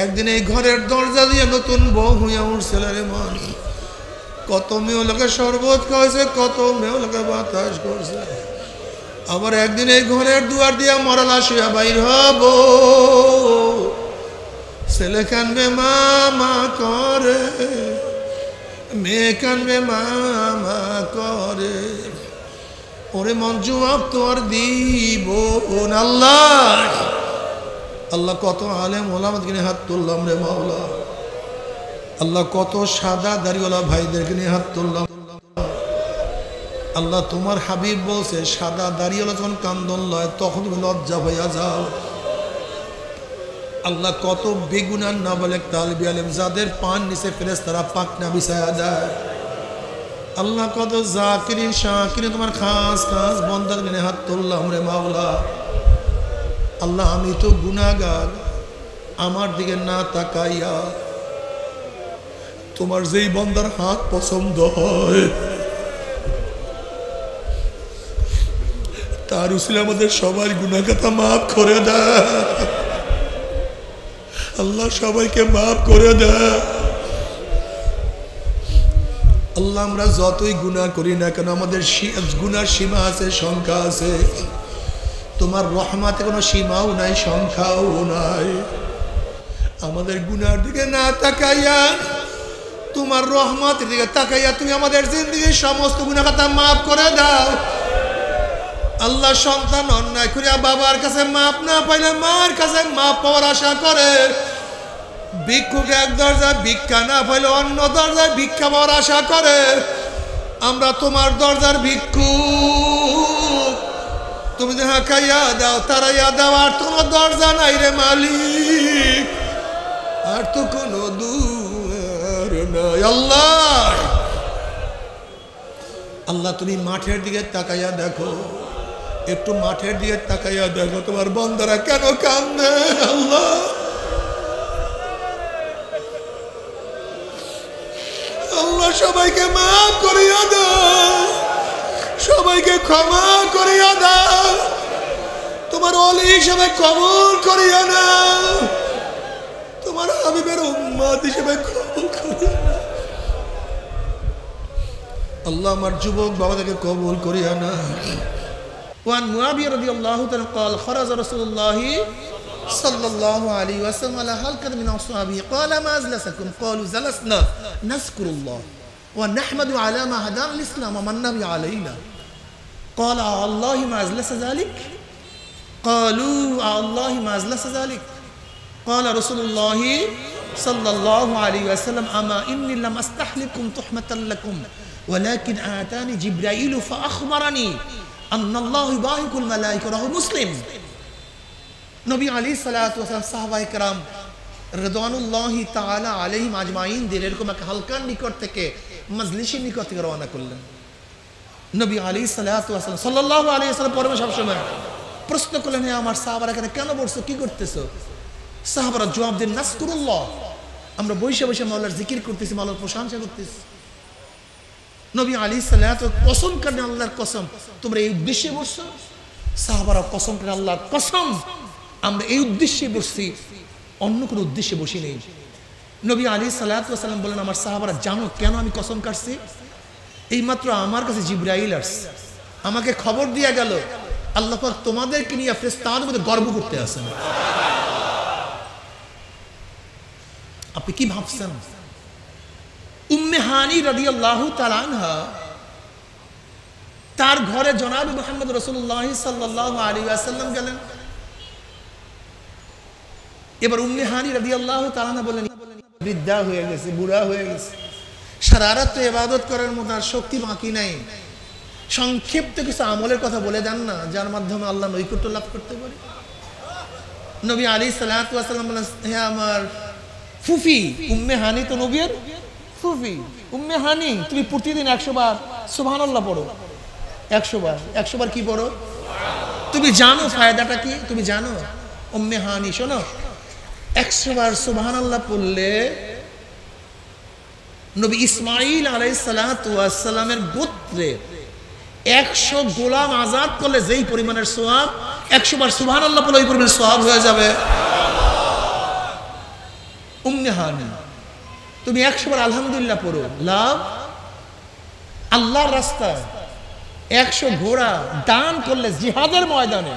একদিন এই ঘরের দরজা দিয়ে নতুন বউ হইয়া উঠছিল রে মানি। কত মেয়ে লোকে শরবত খাওয়াইছে, কত মেয়ে লোকে বাতাস করছে। আবার একদিন এই ঘরের দুয়ার দিয়া মরালা শুয়া বাইর হব, ছেলে কানবে মামা করে, মেয়ে কানবে মামা করে। ওরে মন জবাব তো আর দিব না। আল্লাহ আল্লাহ কত আলেম ওলামাদেরকে নিয়ে হাত তুললাম রে মাওলা। আল্লাহ কত সাদা দাড়িওয়ালা ভাইদেরকে নিয়ে হাত তুললাম। আল্লাহ তোমার হাবিব বলছে সাদা দাড়িওয়ালা যখন কান্দন লয় তখন তুমি লজ্জা হইয়া যাও। আল্লাহ কত বেগুনার নাবালেক তালিবি আলেম যাদের পান নিচে ফেরেশতারা পাকনা বিছায়া দেয়। আল্লাহ কত জাকিরিন শাকিরিন তোমার খাস খাস বান্দাদের নিয়ে হাত তুললাম রে মাওলা। আল্লাহ আমি তো গুনাহগার, আমার দিকে না তাকাইয়া তোমার যেই বান্দার হাত পছন্দ হয় তার উসিলে আমাদের সবার গুনাহ খাতা মাফ করে দেয়। আল্লাহ সবাইকে মাফ করে দেয়। আল্লাহ আমরা যতই গুনাহ করি না কেন আমাদের গুনার সীমা আছে, সংখ্যা আছে। তোমার রহমতে কোনো সীমাও নাই, সংখ্যাও নাই। আমাদের গুনার দিকে না তাকাইয়া তোমার রহমতের দিকে তাকাইয়া তুমি আমাদের জিন্দেগির সমস্ত গুনাহ খাতা মাফ করে দাও। আল্লাহ সন্তান অন্যায় করিয়া বাবার কাছে মাপ না পাইলে মার কাছে মাপ পাওয়ার আশা করে, ভিক্ষুক এক দরজায় ভিক্ষা না পাইলে অন্য দরজায় ভিক্ষা পাওয়ার আশা করে। আমরা তোমার দরজার ভিক্ষুক, তুমি যাহা খাইয়া দাও তারাইয়া দাও, আর তোমার দরজা নাই রে মালিক, আর তো কোনো দুয়ার নাই। আল্লাহ আল্লাহ তুমি মাঠের দিকে তাকাইয়া দেখো, একটু মাঠের দিকে তাকাইয়া দেখো তোমার বান্দারা কেন কান্দে। আল্লাহ আল্লাহ সবাইকে মাফ করিয়া দাও, সবাইকে ক্ষমা করিয়া দাও, তোমার ওলি হিসেবে কবুল করিয়া নাও, তোমার হাবিবের উম্মত হিসেবে কবুল করিয়া নাও। আল্লাহ আমার যুবক বাবাদেরকে কবুল করিয়া নাও। وعن معاوية رضي الله عنه قال خرج رسول الله صلى الله عليه وسلم على حلقة من أصحابه قال ما أجلسكم؟ قالوا جلسنا نذكر الله ونحمد على ما هدانا الإسلام ومن به علينا. قال الله ما أجلس ذلك؟ قالوا الله ما أجلس ذلك؟ قال رسول الله صلى الله عليه وسلم أما إني لم أستحلكم تحمة لكم ولكن آتاني جبرائيل فأخبرني আন্নাল্লাহু ইবাহিকুল মালায়েকা রাহু মুসলিম। নবী আলাইহিস সালাতু ওয়াস সালাম সাহাবায়ে কেরাম রিদওয়ানুল্লাহি তাআলা আলাইহিম আজমাইনদের এরকম এক হালকার নিকট থেকে মজলিসের নিকট থেকে রওনা করলেন। নবী আলাইহিস সালাতু ওয়াস সালাম সাল্লাল্লাহু আলাইহি ওয়াসাল্লাম পরমে সবসময় প্রশ্ন করলেন, হে আমার সাহাবারা এখানে কেন বসছো, কি করতেছো? সাহাবারা জবাব দেন, নাসকুরুল্লাহ, আমরা বসে বসে মাওলার জিকির করতেছি, মাওলার প্রশংসা করতেছি। নবী আলাইহিস সালাতু কসম করেন আল্লাহর কসম তোমরা এই উদ্দেশ্যে বসছো? সাহাবারা কসম করেন আল্লাহর কসম আমরা এই উদ্দেশ্যে বসছি, অন্য কোনো উদ্দেশ্যে বসি নেই। নবী আলাইহিস সালাতু ওয়াস সালাম বলেন, আমার সাহাবারা জানো কেন আমি কসম কাটছি? এইমাত্র আমার কাছে জিবরাইল আসছে, আমাকে খবর দিয়ে গেল আল্লাহ পাক তোমাদেরকে নিয়ে ফেরেশতাদের মধ্যে গর্ব করতে আছেন। আপনি কি ভাবছেন? উম্মে হানি রাদিয়াল্লাহু তাআলা আনহা তার ঘরে জনাব মুহাম্মদ রাসূলুল্লাহ সাল্লাল্লাহু আলাইহি ওয়াসাল্লাম গেলেন। এবার উম্মে হানি রাদিয়াল্লাহু তাআলা আনহা বলেন, বৃদ্ধা হয়ে গেছে, বুড়া হয়ে গেছে, সারা রাত তো ইবাদত করার মতো আর শক্তি বাকি নাই, সংক্ষিপ্ত কিছু আমলের কথা বলে দেন না যার মাধ্যমে আল্লাহ নৈকট্য লাভ করতে পারে। নবী আলাইহিস সালাতু ওয়াস সালাম বলেন, হে আমার ফুফি উম্মে হানি তো নবীর ফুফি, উম্মে হানি তুমি প্রতিদিন 100 বার সুবহানাল্লাহ পড়ো। 100 বার কি পড়ো? তুমি জানো ফায়দাটা কি? তুমি জানো? উম্মে হানি শোনো, 100 বার সুবহানাল্লাহ পড়লে নবী ইসমাঈল আলাইহিস সালাতু ওয়াস সালামের গোত্রে 100 গোলাম আজাদ করলে যেই পরিমাণের সওয়াব, 100 বার সুবহানাল্লাহ পড়লে ওই পরিমাণের সওয়াব হয়ে যাবে। উম্মে হানি, তুমি 100 বার আলহামদুলিল্লাহ পড়ো, লাভ। আল্লাহর রাস্তায় 100 ঘোড়া দান করলে জিহাদের ময়দানে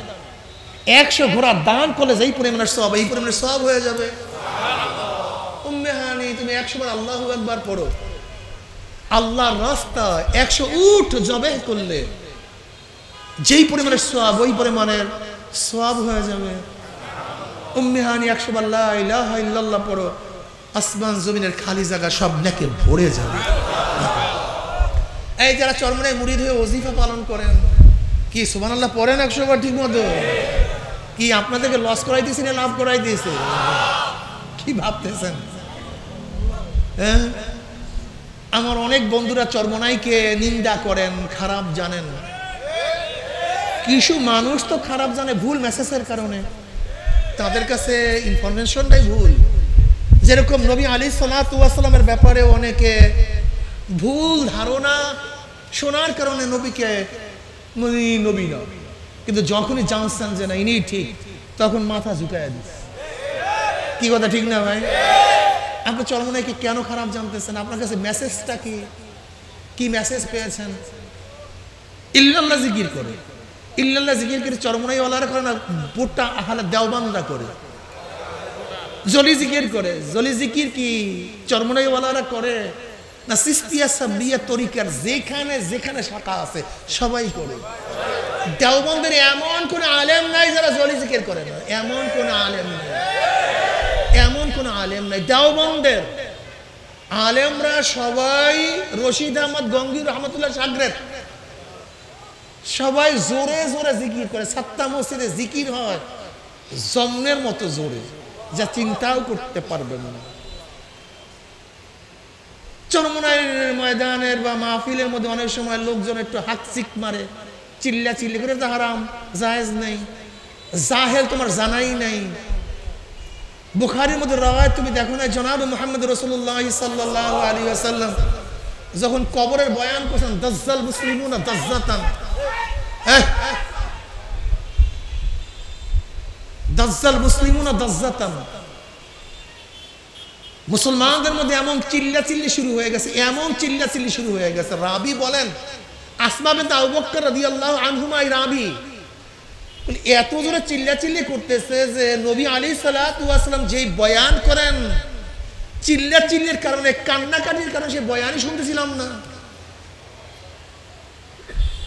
100 ঘোড়া দান করলে যেই পরিমাণের সওয়াব, এই পরিমাণের সওয়াব হয়ে যাবে। উম্মে হানি, তুমি 100 বার আল্লাহু আকবার পড়ো, আল্লাহর রাস্তায় 100 উট জবে করলে যেই পরিমাণের সওয়াব, ওই পরিমাণের সওয়াব হয়ে যাবে। উম্মে হানি 100 বার লা ইলাহা ইল্লাল্লাহ পড়ো, আসমান জমিনের খালি জায়গা সব নেকে ভরে যাবে। এই যারা চরমনায় মুরিদ হয়ে ওজিফা পালন করেন, কি সুবহানাল্লাহ পড়েন 100 বার ঠিক মতো? কি আপনাদেরকে লস করাই দিয়েছে না লাভ করাই দিয়েছে? কি ভাবতেছেন? হ্যাঁ, আমার অনেক বন্ধুরা চরমনাইকে নিন্দা করেন, খারাপ জানেন। কিছু মানুষ তো খারাপ জানে ভুল মেসেজের কারণে, তাদের কাছে ইনফরমেশনটাই ভুল। যেরকম নবী আলাইহিস সালাতু ওয়াস সালামের ব্যাপারে অনেকে ভুল ধারণা শোনার কারণে নবীকে নবী না, কিন্তু যখনই জানছেন যে না ইনি ঠিক, তখন মাথা ঝুঁকায় দিচ্ছে। কি কথা ঠিক না ভাই? আপনি চরমনাইকে কেন খারাপ জানতেছেন? আপনার কাছে মেসেজটা কি? কি মেসেজ পেয়েছেন? ইল্লাল্লাহ জিকির করে, ইল্লাল্লাহ জিকির করে চরমনাই ওয়ালারা করে না, বুটটা আহলে দেওবান্দরা করে। জলি জিকির করে, জলি জিকির কি চরমনাই ওয়ালারা করে না? সিস্তিয়া সাবরিয়া তরিকার যেখানে যেখানে শাখা আছে সবাই করে। দেওবন্দের এমন কোন আলেম নাই যারা জলি জিকির করে না, এমন কোন আলেম নাই, এমন কোন আলেম নাই। দেওবন্দের আলেমরা সবাই রশিদ আহমদ গঙ্গি রহমতুল্লাহ সাগরেদ, সবাই জোরে জোরে জিকির করে। সাত্তা মসজিদে জিকির হয় জমনের মতো জোরে, যা চিন্তাও করতে পারবেন না। চরমনাইয়ের ময়দানের বা মাহফিলের মধ্যে অনেক সময় লোকজন একটু হাত চিক মারে, চিল্লা চিল্লি করে, তা হারাম, জায়েজ নেই। জাহেল তোমার জানাই নাই। বুখারীর মধ্যে রওয়ায়াত তুমি দেখো না, জনাব মুহাম্মদ রাসূলুল্লাহ সাল্লাল্লাহু আলাইহি ওয়াসাল্লাম যখন কবরের বয়ান করছেন, দাজ্জাল মুসলিমুনা দাজ্জাতান, দাজ্জাল মুসলিমুনা দাজ্জাতান, মুসলমানদের মধ্যে এমন চিল্লা চিল্লি শুরু হয়ে গেছে, এমন চিল্লা চিল্লি শুরু হয়ে গেছে। রাবি বলেন, আসমা বিনতে আবু বকর রাদিয়াল্লাহু আনহুমা, রাবি এত জোরে চিল্লা চিল্লি করতেছে যে নবী আলাইহিস সালাতু ওয়াস সালাম যেই বয়ান করেন, চিল্লা চিল্লির কারণে, কান্নাকাটির কারণে সে বয়ানই শুনতেছিলাম না।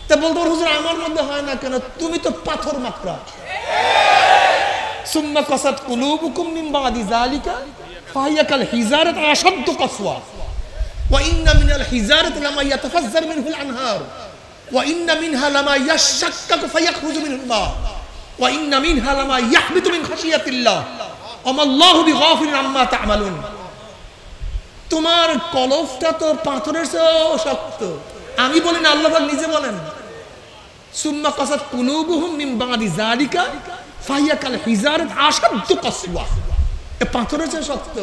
তা বলতো, হুজুর আমার মধ্যে হয় না কেন? তুমি তো পাথর মাত্রা। সুম্মা কাসাত কুলুবুকুম মিন বাদি যালিকা ফাহিয়া কাল হিজারাত আশাদ্দু কাসওয়া ওয়া ইন্না মিনাল হিজারাতি লামা ইয়াতাফাজ্জার মিনহুল আনহার ওয়া ইন্না মিনহা লামা ইয়াশাক্কাকু ফায়াখরুজু মিনহুল মা ওয়া ইন্না মিনহা লামা ইয়াহবিতু মিন খাশিয়াতিল্লাহ ওয়া মাল্লাহু বিগাফিলিন আম্মা তা'মালুন। তোমার কলবটা তো পাথরের চেয়েও শক্ত। আমি বলি না, আল্লাহ পাক নিজে বলেন, সুম্মা কাসাত কুলুবুহুম মিন বাদি যালিকা ফাহিয়া কাল হিজারাত আশাদ্দু কাসওয়া, এ পাথরের চেয়ে শক্ত।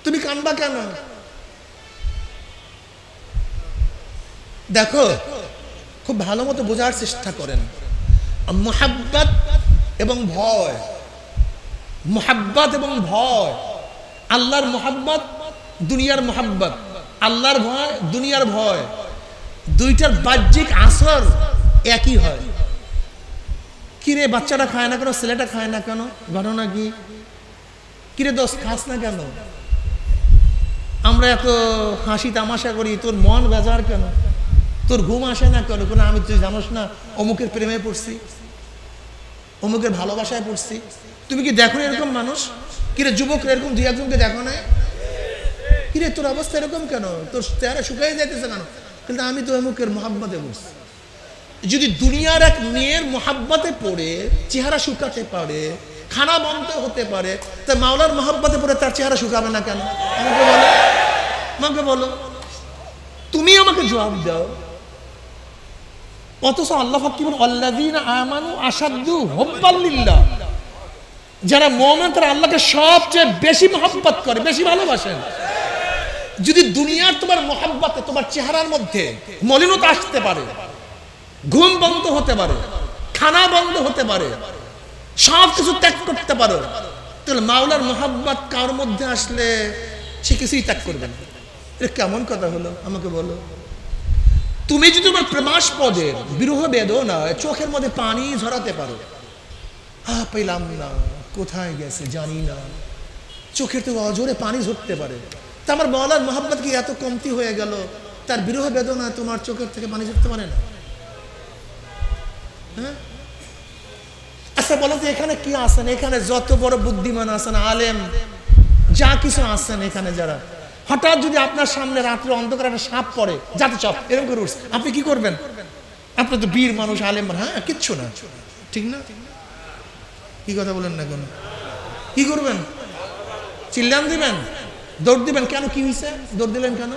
তুমি কানবা কেন? দেখো, খুব ভালো মতো বোঝার চেষ্টা করেন। মুহাব্বত এবং ভয়, মুহাব্বত এবং ভয়, আল্লাহর মুহাব্বত, দুনিয়ার মুহাব্বত, আল্লাহর ভয়, দুনিয়ার ভয়, দুইটার বাহ্যিক আসর একই হয়। কিরে বাচ্চাটা খায় না কেন, ছেলেটা খায় না কেন, ঘটনা কি? কিরে দোস্ত খাস না কেন? আমরা এত হাসি তামাশা করি, তোর মন বেজার কেন, তোর ঘুম আসে না কেন? কোনো আমি, তুই জানোস না অমুকের প্রেমে পড়ছি, অমুকের ভালোবাসায় পড়ছি। তুমি কি দেখো এরকম মানুষ? কিরে যুবকরা এরকম দুই একজনকে দেখো না? কিরে তোর অবস্থা এরকম কেন, তোর চেহারা শুকাই যাইতেছে কেন? কিন্তু আমি তো অমুকের মহাব্বতে পড়ছি। যদি দুনিয়ার এক মেয়ের মহাব্বতে পড়ে চেহারা শুকাতে পারে, খানা বন্ধ হতে পারে, তা মাওলার মহাব্বতে পড়ে তার চেহারা শুকাবে না কেন? আমাকে বলো, আমাকে বলো, তুমি আমাকে জবাব দাও। অথচ আল্লাহ পাক কি বলেন, আল্লাযীনা আমানু আশাদ্দু হুব্বাল লিল্লাহ, যারা মুমিন তারা আল্লাহকে সবচেয়ে বেশি মহব্বত করে, বেশি ভালোবাসেন। যদি দুনিয়ার তোমার মহব্বতে তোমার চেহারার মধ্যে মলিনতা আসতে পারে, ঘুম বন্ধ হতে পারে, খানা বন্ধ হতে পারে, সব কিছু ত্যাগ করতে পারো, তাহলে মাওলার মোহাব্বত কার মধ্যে আসলে সে কিছুই ত্যাগ করবে না। এটা কেমন কথা হলো আমাকে বলো? তুমি যদি তোমার প্রেমাস্পদের বিরহ বেদনায় চোখের মধ্যে পানি ঝরাতে পারো, পেলাম না, কোথায় গেছে জানি না, চোখের তো অজোরে পানি ঝরতে পারে, তা আমার মাওলার মোহাব্বত কি এত কমতি হয়ে গেল তার বিরহ বেদনা তোমার চোখের থেকে পানি ঝরতে পারে না? হ্যাঁ, আচ্ছা বলো তো এখানে কি আছেন, এখানে যত বড় বুদ্ধিমান আছেন, আলেম যা কিছু আছেন, এখানে যারা, হঠাৎ যদি আপনার সামনে রাত্রে অন্ধকার একটা সাপ পড়ে, যাতে চপ এরকম করে উঠছে, আপনি কি করবেন? আপনি তো বীর মানুষ, আলেম, হ্যাঁ কিচ্ছু না, ঠিক না? কি কথা বলেন না কেন? কি করবেন? চিল্লান দিবেন, দৌড় দিবেন? কেন, কি হয়েছে, দৌড় দিলেন কেন,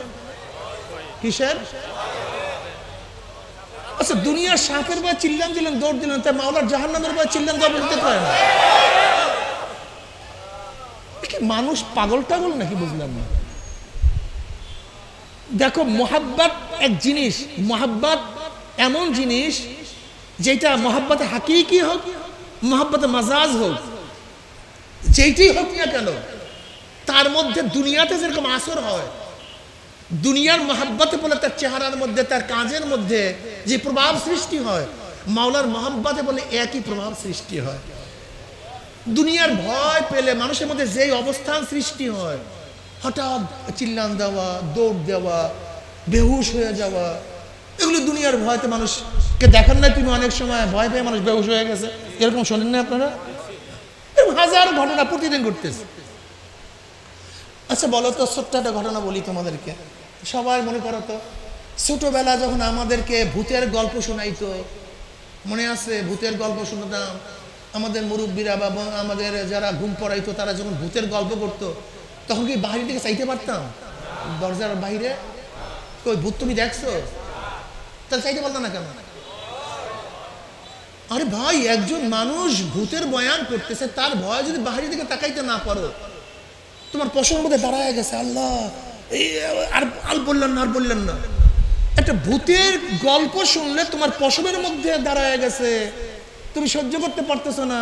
কিসের? আচ্ছা দুনিয়ার সাপের ভয়ে চিল্লান দিলেন, দৌড় দিলেন, তাই মাওলার জাহান্নামের ভয়ে চিল্লান দৌড় দিতে পারে না? মানুষ পাগল টাগল নাকি, বুঝলাম না। দেখো মোহাব্বত এক জিনিস, মোহাব্বত এমন জিনিস যেটা মোহাব্বতে হাকিকি হোক, মোহাব্বতে মাজাজ হোক, যেইটাই হোক না কেন, তার মধ্যে দুনিয়াতে যেরকম আসর হয়, দুনিয়ার মোহাব্বতে বলে তার চেহারার মধ্যে, তার কাজের মধ্যে যে প্রভাব সৃষ্টি হয়, মাওলার মোহাব্বতে বলে একই প্রভাব সৃষ্টি হয়। দুনিয়ার ভয় পেলে মানুষের মধ্যে যেই অবস্থান সৃষ্টি হয়, হঠাৎ চিল্লান দেওয়া, দৌড় দেওয়া, বেহুশ হয়ে যাওয়া, এগুলো দুনিয়ার ভয়তে মানুষকে দেখেন না? তুমি অনেক সময় ভয় পেয়ে মানুষ বেহুশ হয়ে গেছে, এরকম শোনেন না আপনারা? হাজার ঘটনা প্রতিদিন ঘটতেছে। আচ্ছা বলো তো, ছোট্ট একটা ঘটনা বলি তোমাদেরকে, সবাই মনে করো তো, ছোটবেলা যখন আমাদেরকে ভূতের গল্প শোনাইতো, মনে আছে? ভূতের গল্প শুনতাম, আমাদের মুরব্বীরা বা আমাদের যারা ঘুম পড়াইতো তারা যখন ভূতের গল্প করতো, তখন কি বাহির থেকে চাইতে পারতাম? দরজার বাইরে কই ভূত তুমি দেখছো? তাহলে চাইতে পারতাম না কেন? আরে ভাই, একজন মানুষ ভূতের বয়ান করতেছে, তার ভয় যদি বাহির থেকে তাকাইতে না পারো, তোমার পশমের মধ্যে দাঁড়ায় গেছে, আল্লাহ আর বললেন না, আর বললেন না, একটা ভূতের গল্প শুনলে তোমার পশমের মধ্যে দাঁড়ায় গেছে, তুমি সহ্য করতে পারতেছো না।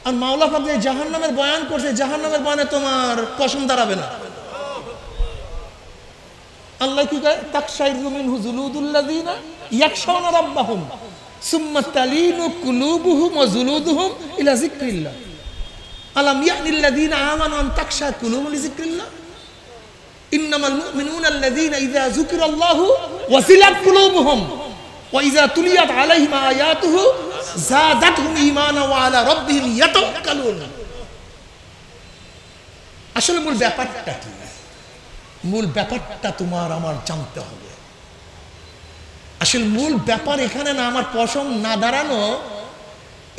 আর মাওলা পাক যে জাহান্নামের বয়ান করছে, জাহান্নামের বয়ানে তোমার পশম দাঁড়াবে না। আল্লাহ কি কয়? তাকশাইরু মিনহু জুলুদুল্লাযিনা ইয়াখশাউনা রাব্বাহুম সুম্মা তালিনু কুলুবুহুম ওয়া জুলুদুহুম ইলা যিকরিল্লাহ আলাম ইয়ানিল্লাযিনা আমানু আন তাকশা কুলুবুহুম লিযিকরিল্লাহ ইন্নামাল মুমিনুনা আল্লাযিনা ইযা যুকিরাল্লাহু ওয়াজিলাত কুলুবুহুম ওয়া ইযা তুলিয়াত আলাইহিম আয়াতুহু যাদাতহুম ঈমানা ওয়া আলা রাব্বিহিম ইয়াতাওয়াক্কালুন। আসলে মূল ব্যাপারটা কি? মূল ব্যাপারটা তোমার আমার জানতে হবে। আসলে মূল ব্যাপার এখানে না আমার পশম না দাঁড়ানো,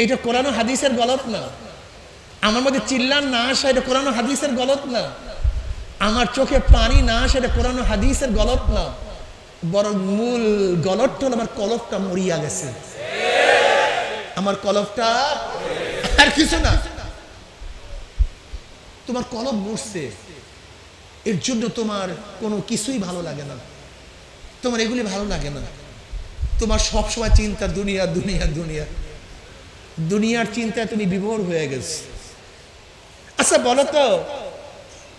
এটা কোরআন হাদিসের গলত না। আমার মধ্যে চিল্লান না আসা, এটা কোরআন হাদিসের গলত না। আমার চোখে পানি না আসা, এটা কোরআন হাদিসের গলত না। বরং মূল গলতটা হলো আমার কলবটা মরিয়া গেছে। আমার কলবটা, আর কিছু না, তোমার কলব মরছে, এর জন্য তোমার কোনো কিছুই ভালো লাগে না, তোমার এগুলি ভালো লাগে না, তোমার সবসময় চিন্তা দুনিয়া দুনিয়া দুনিয়া, দুনিয়ার চিন্তায় তুমি বিভোর হয়ে গেছো। আচ্ছা বলো তো,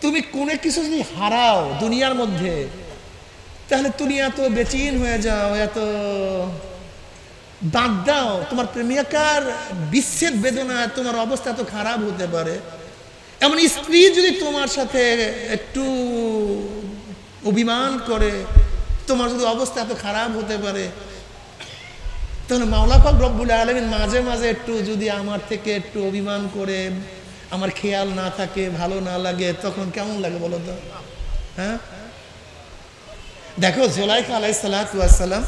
তুমি কোনো কিছু যদি হারাও দুনিয়ার মধ্যে, তাহলে তুমি এত বেচিন হয়ে যাও, এত বাদ দাও, তোমার প্রেমিকার বিচ্ছেদ বেদনায় তোমার অবস্থা এত খারাপ হতে পারে। এমন স্ত্রী যদি তোমার সাথে একটু অভিমান করে, তোমার যদি অবস্থা এত খারাপ হতে পারে, তাহলে মাওলা পাক রব্বুল আলামিন মাঝে মাঝে একটু যদি আমার থেকে একটু অভিমান করে, আমার খেয়াল না থাকে, ভালো না লাগে, তখন কেমন লাগে বলো তো? হ্যাঁ, দেখো জুলাইখা আলাইহিস সালাতু ওয়াস সালাম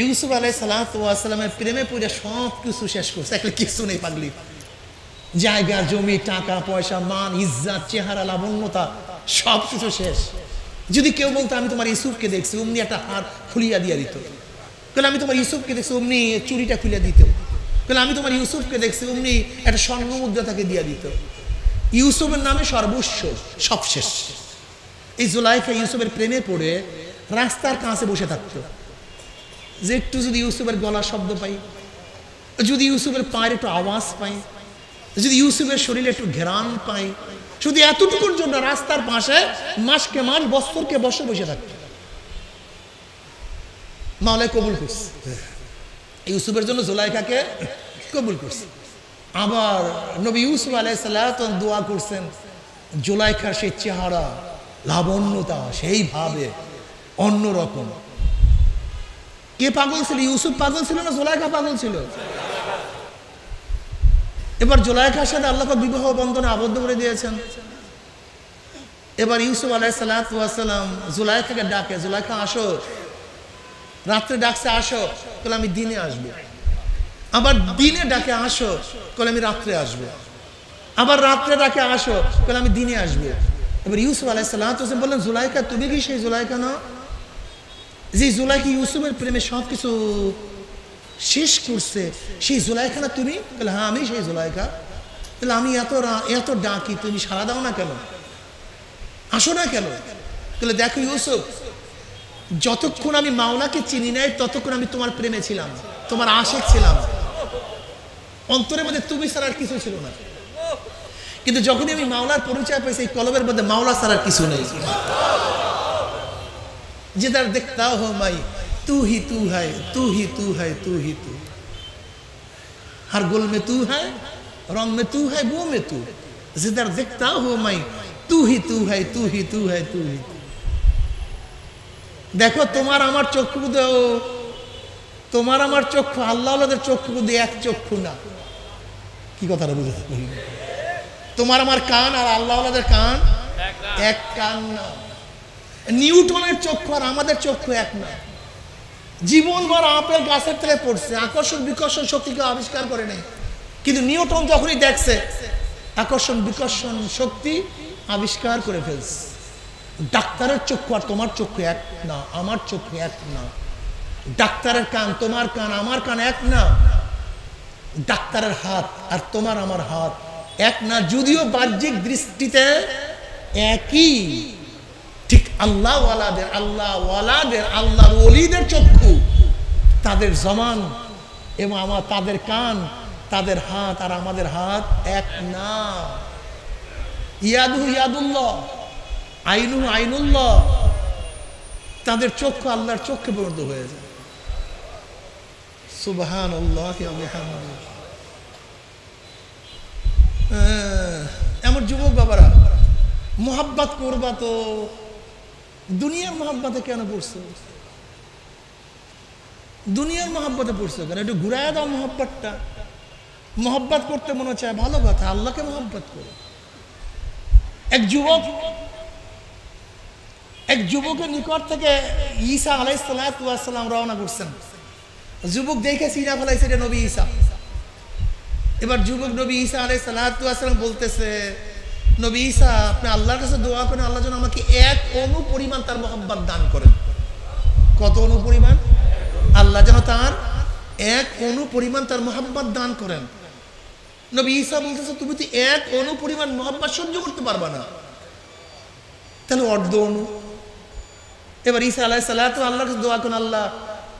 ইউসুফ আলাইহিস সালাতু ওয়াস সালামের প্রেমে পড়ে সব কিছু শেষ করছে, একটা কিছু নেই পাগলি। জায়গা জমি টাকা পয়সা মান ইজ্জত চেহারা লাবণ্যতা সব কিছু শেষ। যদি কেউ বলতো আমি তোমার ইউসুফকে দেখছি, অমনি একটা হার খুলিয়া দিয়া দিত। কেন আমি তোমার ইউসুফকে দেখছি, অমনি চুরিটা খুলিয়া দিত। কেন আমি তোমার ইউসুফকে দেখছি, অমনি একটা স্বর্ণ মুদ্রা তাকে দিয়া দিত। ইউসুফের নামে সর্বস্ব, সব শেষ। এই জুলাইখা ইউসুফের প্রেমে পড়ে রাস্তার কাছে বসে থাকতো, যে একটু যদি ইউসুফের গলার শব্দ পাই, যদি ইউসুফের পায়ের একটু আওয়াজ পাই, যদি ইউসুফের শরীরে একটু ঘেরান পাই, শুধু এতটুকুর জন্য রাস্তার পাশে মাসকে মাস বছরকে বছর বসে থাকতো। মাওলাই কবুল করছে, ইউসুফের জন্য জুলাইখাকে কবুল করছে। আবার নবী ইউসুফ আলাইহিস সালাম দোয়া করছেন, জুলাইখার সেই চেহারা, লাবণ্যতা সেইভাবে অন্যরকম। কে পাগল ছিল? ইউসুফ পাগল ছিল না জুলাইখা পাগল ছিল? এবার জুলাইখার সাথে আল্লাহ বিবাহ বন্ধনে আবদ্ধ করে দিয়েছেন। এবার ইউসুফ আলাইহিস সালাম জুলাইখাকে ডাকে, জুলাইখা আসো। রাত্রে ডাকছে আসো, বলে আমি দিনে আসবো। আবার দিনে ডাকে আসো, বলে আমি রাত্রে আসবো। আবার রাত্রে ডাকে আসো, বলে আমি দিনে আসবো। এবার ইউসুফ আলাইহিস সালাম বললেন, জুলাইখা তুমি কি সেই জুলাইখা না যে জুলাইখা ইউসুফের প্রেমে সবকিছু শেষ করছে? সেই জুলাইখা না তুমি? বলে হ্যাঁ আমি সেই জুলাইখা। তাহলে আমি এত ডাকি, তুমি সাড়া দাও না কেন, আসো না কেন? তাহলে দেখো ইউসুফ, যতক্ষণ আমি মাওলাকে চিনি নাই ততক্ষণ আমি তোমার প্রেমে ছিলাম, তোমার আশিক ছিলাম, অন্তরের মধ্যে তুমি ছাড়া আর কিছু ছিল না। কিন্তু যখনই আমি মাওলার পরিচয় পাইছি, এই কলবের মধ্যে মাওলা ছাড়া আর কিছু নেই। जिधर देखता हो माई तू ही तू है, तू ही तू है, तू ही तू, हर गुल में तू है, रंग में तू है, वो में तू, जिधर देखता हो माई तू ही तू है, तू ही तू है, तू ही तू। देखो তোমার আমার চক্ষু, তোমার আমার চক্ষু আল্লাহ আল্লাহদের চক্ষু দিয়ে এক চক্ষু না। কি কথাটা বুঝতে পারলেন? তোমার আমার কান আর আল্লাহ আল্লাহদের কান এক কান না। নিউটনের চক্ষু আর আমাদের চক্ষু এক না। জীবনভর আপেল গাছের থেকে পড়ছে, আকর্ষণ বিকর্ষণ শক্তিকে আবিষ্কার করে নেই, কিন্তু নিউটন যখনই দেখছে আকর্ষণ বিকর্ষণ শক্তি আবিষ্কার করে ফেলছে। ডাক্তারের চক্ষু আর তোমার চক্ষু এক না, আমার চক্ষু এক না। ডাক্তারের কান, তোমার কান, আমার কান এক না। ডাক্তারের হাত আর তোমার আমার হাত এক না, যদিও বাহ্যিক দৃষ্টিতে একই। ঠিক আল্লাহওয়ালাদের, আল্লাহর ওলিদের চক্ষু, তাদের জমান এবং তাদের কান, তাদের হাত আর আমাদের হাত এক না। ইয়াদুহু ইয়াদুল্লাহ, আইনুহু আইনুল্লাহ। তাদের চক্ষু আল্লাহর চক্ষে পরিণত হয়ে যায়। সুবহানাল্লাহ। এমন যুবক বাবারা, মোহাব্বত করবা তো দুনিয়ার মোহাব্বতে কেন পড়ছো? দুনিয়ার মোহাব্বতে পড়ছো কেন? একটু ঘুরায় দাও মোহাব্বতটা। মোহাব্বত করতে মনে চায়, ভালো কথা, আল্লাহকে মোহাব্বত করো। এক যুবকের নিকট থেকে ঈসা আলাইহিস সালাম রওনা করছেন। যুবক দেখে চিনা ফেলাইছে এটা নবী ঈসা। এবার যুবক নবী ঈসা আলাইহিস সালাম বলতেছে, নবী ঈসা আপনি আল্লাহর কাছে দোয়া করেন, আল্লাহ যেন আমাকে এক অণু পরিমাণ তার মোহাব্বত দান করেন। কত অণু পরিমাণ? আল্লাহ যেন তার এক অণু পরিমাণ তার মোহাব্বত দান করেন। নবী ঈসা বলতেছে, তুমি তো এক অণু পরিমাণ মোহাব্বত সহ্য করতে পারবা না, তাহলে অর্ধ অণু। এবার ঈসা আলাইহিস সালাতু আল্লাহর কাছে দোয়া করেন, আল্লাহ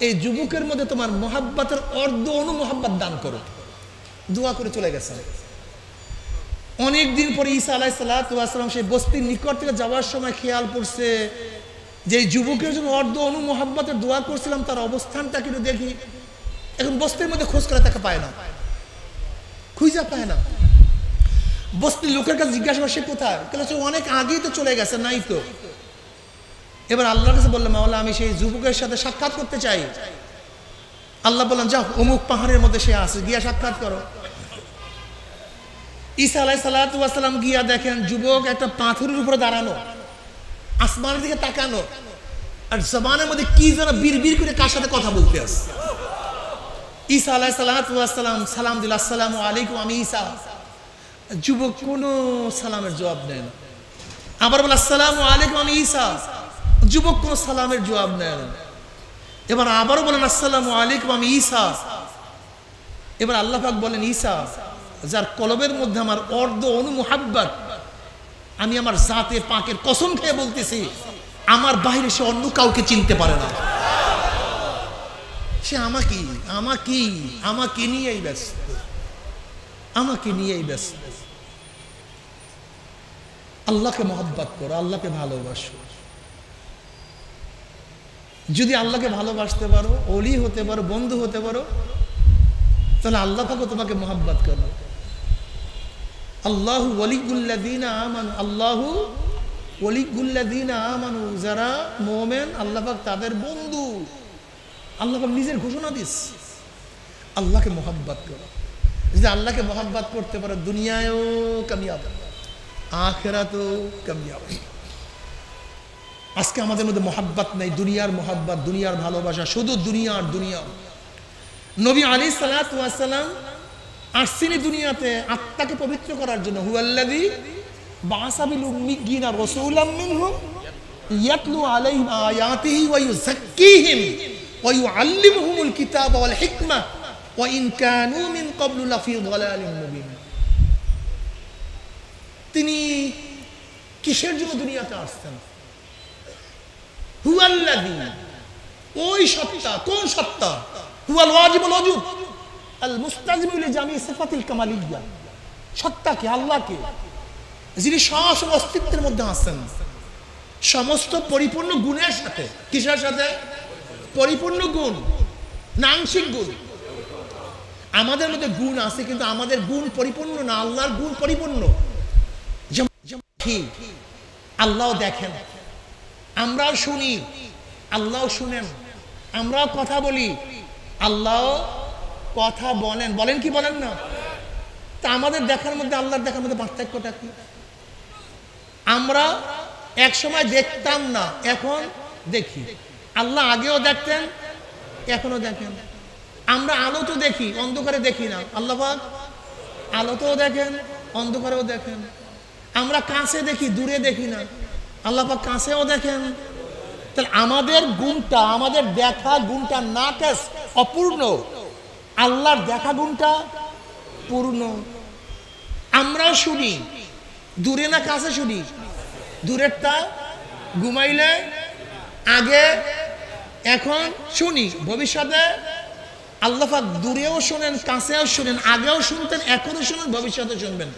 এই যুবকের মধ্যে তোমার মোহাব্বতের অর্ধ অণু মোহাব্বত দান করো। দোয়া করে চলে গেছেন। অনেকদিন পরে ঈসা আলাইহিস সালাম সেই বস্তির নিকট থেকে যাওয়ার সময় খেয়াল পড়ছে যে যুবকের জন্য অর্ধ অণু মোহাব্বতের দোয়া করছিলাম, তার অবস্থানটা কিন্তু দেখি। এখন বস্তির মধ্যে খোঁজ করে তাকে পায় না, খুঁজা পায় না। বস্তির লোকের কাছে জিজ্ঞাসা করে সে কোথায়, সে অনেক আগেই তো চলে গেছে, নাই তো। এবার আল্লাহর কাছে বললাম, মাওলা আমি সেই যুবকের সাথে সাক্ষাৎ করতে চাই। আল্লাহ বললেন, যাও অমুক পাহাড়ের মধ্যে সে আছে, গিয়া সাক্ষাৎ করো। ঈসা আলাইহিস সালাম গিয়া দেখেন যুবক একটা পাথরের উপরে দাঁড়ানো, আসমানের দিকে তাকানো, আর জবানের মধ্যে কি যেন বিড়বিড় করে কার সাথে কথা বলতে আসে। ঈসা আলাইহিস সালাম দিল, আসসালামু আলাইকুম, আমি ঈসা। যুবক কোনো সালামের জবাব নেয় না। আবার বলে, আসসালামু আলাইকুম, আমি ঈসা। যুবক কোনো সালামের জবাব নেয় না। এবার আবারও বলেন, আসসালামু আলাইকুম, আমি ঈসা। এবার আল্লাহ পাক বলেন, ঈসা যার কলবের মধ্যে আমার অর্ধ অণু মুহাব্বত, আমি আমার জাতে পাকের কসম খেয়ে বলতেছি, আমার বাইরে সে অন্য কাউকে চিনতে পারে না। সে আমাকে নিয়েই ব্যস্ত। আমাকে নিয়েই ব্যস্ত। আল্লাহকে মহব্বত করো, আল্লাহকে ভালোবাসো। যদি আল্লাহকে ভালোবাসতে পারো, ওলি হতে পারো, বন্ধু হতে পারো, তাহলে আল্লাহ পাক তোমাকে মহব্বত করবে। আল্লাহু ওয়ালিউল্লাযীনা আমানু, আল্লাহু ওয়ালিউল্লাযীনা আমানু, যারা মুমিন আল্লাহ পাক তাদের বন্ধু। আল্লাহ পাক নিজের ঘোষণা দিয়েছে। আল্লাহকে মহব্বত করো। যদি আল্লাহকে মহব্বত করতে পারো, দুনিয়ায়ও কামিয়াব, আখিরাতেও কামিয়াব। আজকে আমাদের মধ্যে মহব্বত নাই, দুনিয়ার মহব্বত, দুনিয়ার ভালোবাসা, শুধু দুনিয়ার দুনিয়া। নবী আলাইহিস সালাতু ওয়াস সালাম আসছেন দুনিয়াতে আত্মাকে পবিত্র করার জন্য। হুয়াল্লাযী বা'আসা বিল উম্মিয়্যিনা রাসূলাম মিনহুম ইয়াতলু আলাইহিম আয়াতিহি ওয়া ইউযাক্কিহিম ওয়া ইউআল্লিমুহুমুল কিতাবা ওয়াল হিকমা ওয়া ইন কানু মিন ক্বাবলু লাফি যালালিম মুবিন। তিনি কিসের জন্য দুনিয়াতে আসছেন? হুয়াল্লাযী, ওই সত্তা। কোন সত্তা? হুয়াল ওয়াজিবুল ওজুদ আল মুস্তাজিমু লিজামি সিফাতিল কামালিয়্যা। সত্তাকে, আল্লাহকে, যিনি সমস্ত অস্তিত্বের মধ্যে আছেন, সমস্ত পরিপূর্ণ গুণের সাথে। কিসের সাথে? পরিপূর্ণ গুণ, নাংশিক গুণ। আমাদের মধ্যে গুণ আছে, কিন্তু আমাদের গুণ পরিপূর্ণ না, আল্লাহর গুণ পরিপূর্ণ। আল্লাহ দেখেন, আমরাও শুনি, আল্লাহ শুনেন। আমরাও কথা বলি, আল্লাহ কথা বলেন। বলেন কি বলেন না? তা আমাদের দেখার মধ্যে আল্লাহর দেখার মধ্যে পার্থক্যটা কি? আমরা এক সময় দেখতাম না, এখন দেখি। আল্লাহ আগেও দেখতেন, এখনো দেখেন। আমরা আলো তো দেখি, অন্ধকারে দেখি না। আল্লাহ পাক আলোতেও দেখেন, অন্ধকারেও দেখেন। আমরা কাছে দেখি, দূরে দেখি না। আল্লাহ পাক কাছেও দেখেন। তাহলে আমাদের গুণটা, আমাদের দেখা গুণটা নাকাস, অপূর্ণ। আল্লাহর দেখা গুণটা পূর্ণ। আমরা শুনি, দূরে না কাছে শুনি? দূরেরটা ঘুমাইলে আগে, এখন শুনি, ভবিষ্যতে। আল্লাহ পাক দূরেও শোনেন, কাছেও শোনেন, আগেও শুনতেন, এখনো শুনেন, ভবিষ্যতে শুনবেন।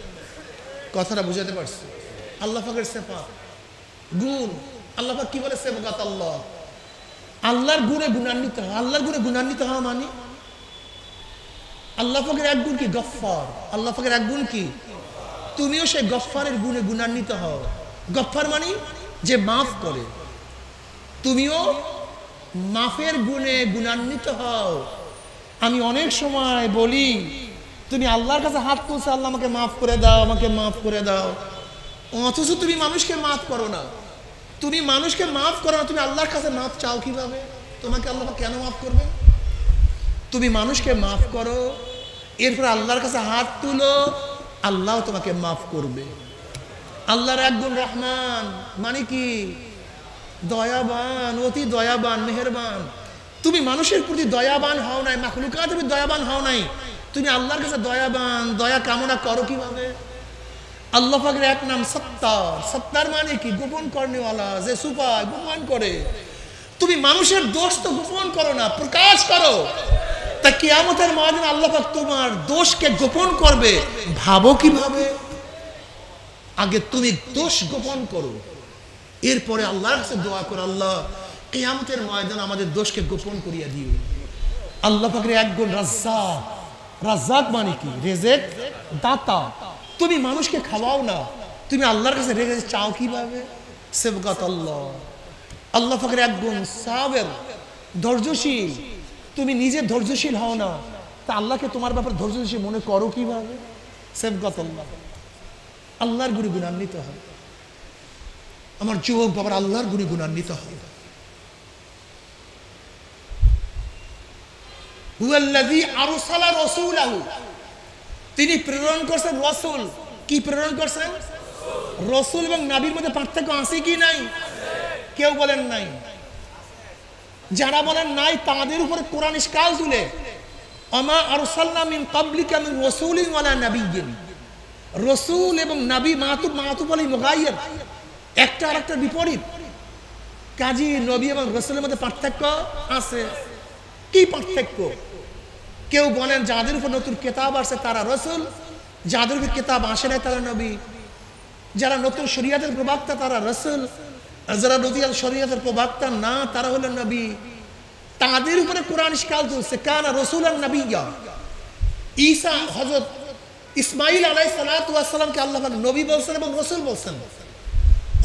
কথাটা বুঝাতে পারছি? আল্লাহ পাকের সিফাত, গুণ। আল্লাহ পাক কি বলে? সিফাত আল্লাহ। আল্লাহর গুণে গুণান্বিত হওয়া। আল্লাহর গুণে গুণান্বিত হওয়া মানে আল্লাহ পাকের এক গুণ কি? গফফার। আল্লাহ পাকের এক গুণ কি? তুমিও সেই গফফারের গুণে গুণান্বিত হও। গফফার মানে যে মাফ করে। তুমিও মাফের গুণে গুণান্বিত হও। আমি অনেক সময় বলি, তুমি আল্লাহর কাছে হাত তুলছো, আল্লাহ আমাকে মাফ করে দাও, আমাকে মাফ করে দাও। অথচ তুমি মানুষকে মাফ করো না। তুমি মানুষকে মাফ করো না, তুমি আল্লাহর কাছে মাফ চাও কিভাবে? তোমাকে আল্লাহ কেন মাফ করবে? তুমি মানুষকে মাফ করো, এরপর আল্লাহর কাছে হাত তুলো, আল্লাহ তোমাকে মাফ করবে। আল্লাহর এক গুণ রহমান, মানে কি? দয়াবান, অতি দয়াবান, মেহেরবান। তুমি মানুষের প্রতি দয়াবান হও নাই, মাখলুকাত তুমি দয়াবান হও নাই, তুমি আল্লাহর কাছে দয়াবান, দয়া কামনা করো কিভাবে? আল্লাহ পাকের এক নাম সত্তার। সত্তার মানে কি? গোপন করনেওয়ালা, যে সুপায়, গোপন করে। তুমি মানুষের দোষ তো গোপন করো না, প্রকাশ করো। তা কিয়ামতের ময়দানে আল্লাহ পাক তোমার দোষকে গোপন করবে, ভাবো কিভাবে? আগে তুমি দোষ গোপন করো, এরপরে আল্লাহর কাছে দোয়া করো, আল্লাহ কিয়ামতের ময়দানে আমাদের দোষকে গোপন করিয়া দিও। আল্লাহ পাকের এক গুণ রাজ্জাক। রাজ্জাক মানে কি? রেজেক, দাতা। তুমি মানুষকে খাওয়াও না, তুমি আল্লাহর কাছে রেজেক চাও কিভাবে? সিফাত আল্লাহ। আল্লাহ পাকের এক গুণ সাবের, ধৈর্যশীল। তুমি নিজে ধৈর্যশীল হও না, তা আল্লাহকে তোমার ব্যাপারে ধৈর্যশীল মনে করো কিভাবে? সিফাত আল্লাহ। আল্লাহর গুণে গুণান্বিত হয়। আমার যুবক বাবার আল্লাহর গুণে গুণান্বিত হয়। হুয়াল্লাযী আরসালা রাসূলাহু, তিনি প্রেরণ করছেন রাসূল। কি প্রেরণ করছেন? রাসূল এবং নবীর মধ্যে পার্থক্য আছে কি নাই? কেউ বলেন নাই। যারা বলেন নাই তাদের উপরে কোরআন ইশকাল তুলে, আমা আরসালনা মিন ক্বাবলিকা মিন রাসূলিন ওয়ালা নাবিয়্যিন। রাসূল এবং নবী মাতুব আলী মুগায়্যির, একটা আরেকটার বিপরীত। কাজী নবী এবং রাসূলের মধ্যে পার্থক্য আছে। কি পার্থক্য? কেউ বলেন যাদের উপর নতুন কিতাব আসছে তারা রাসূল, যাদের কিতাব আসে নাই তারা নবী, যারা নতুন শরীয়তের প্রবক্তা তারা রাসূল, আর যারা নতুন শরীয়তের প্রবক্তা না তারা হলো নবী। তাদের উপরে কোরআন ইশকাল তুলছে, কানা রাসূলান নাবিয়্যা। ঈসা হযরত ইসমাঈল আলাইহিস সালাতু ওয়াস সালামকে আল্লাহ পাক নবী বলছেন এবং রাসূল বলছেন,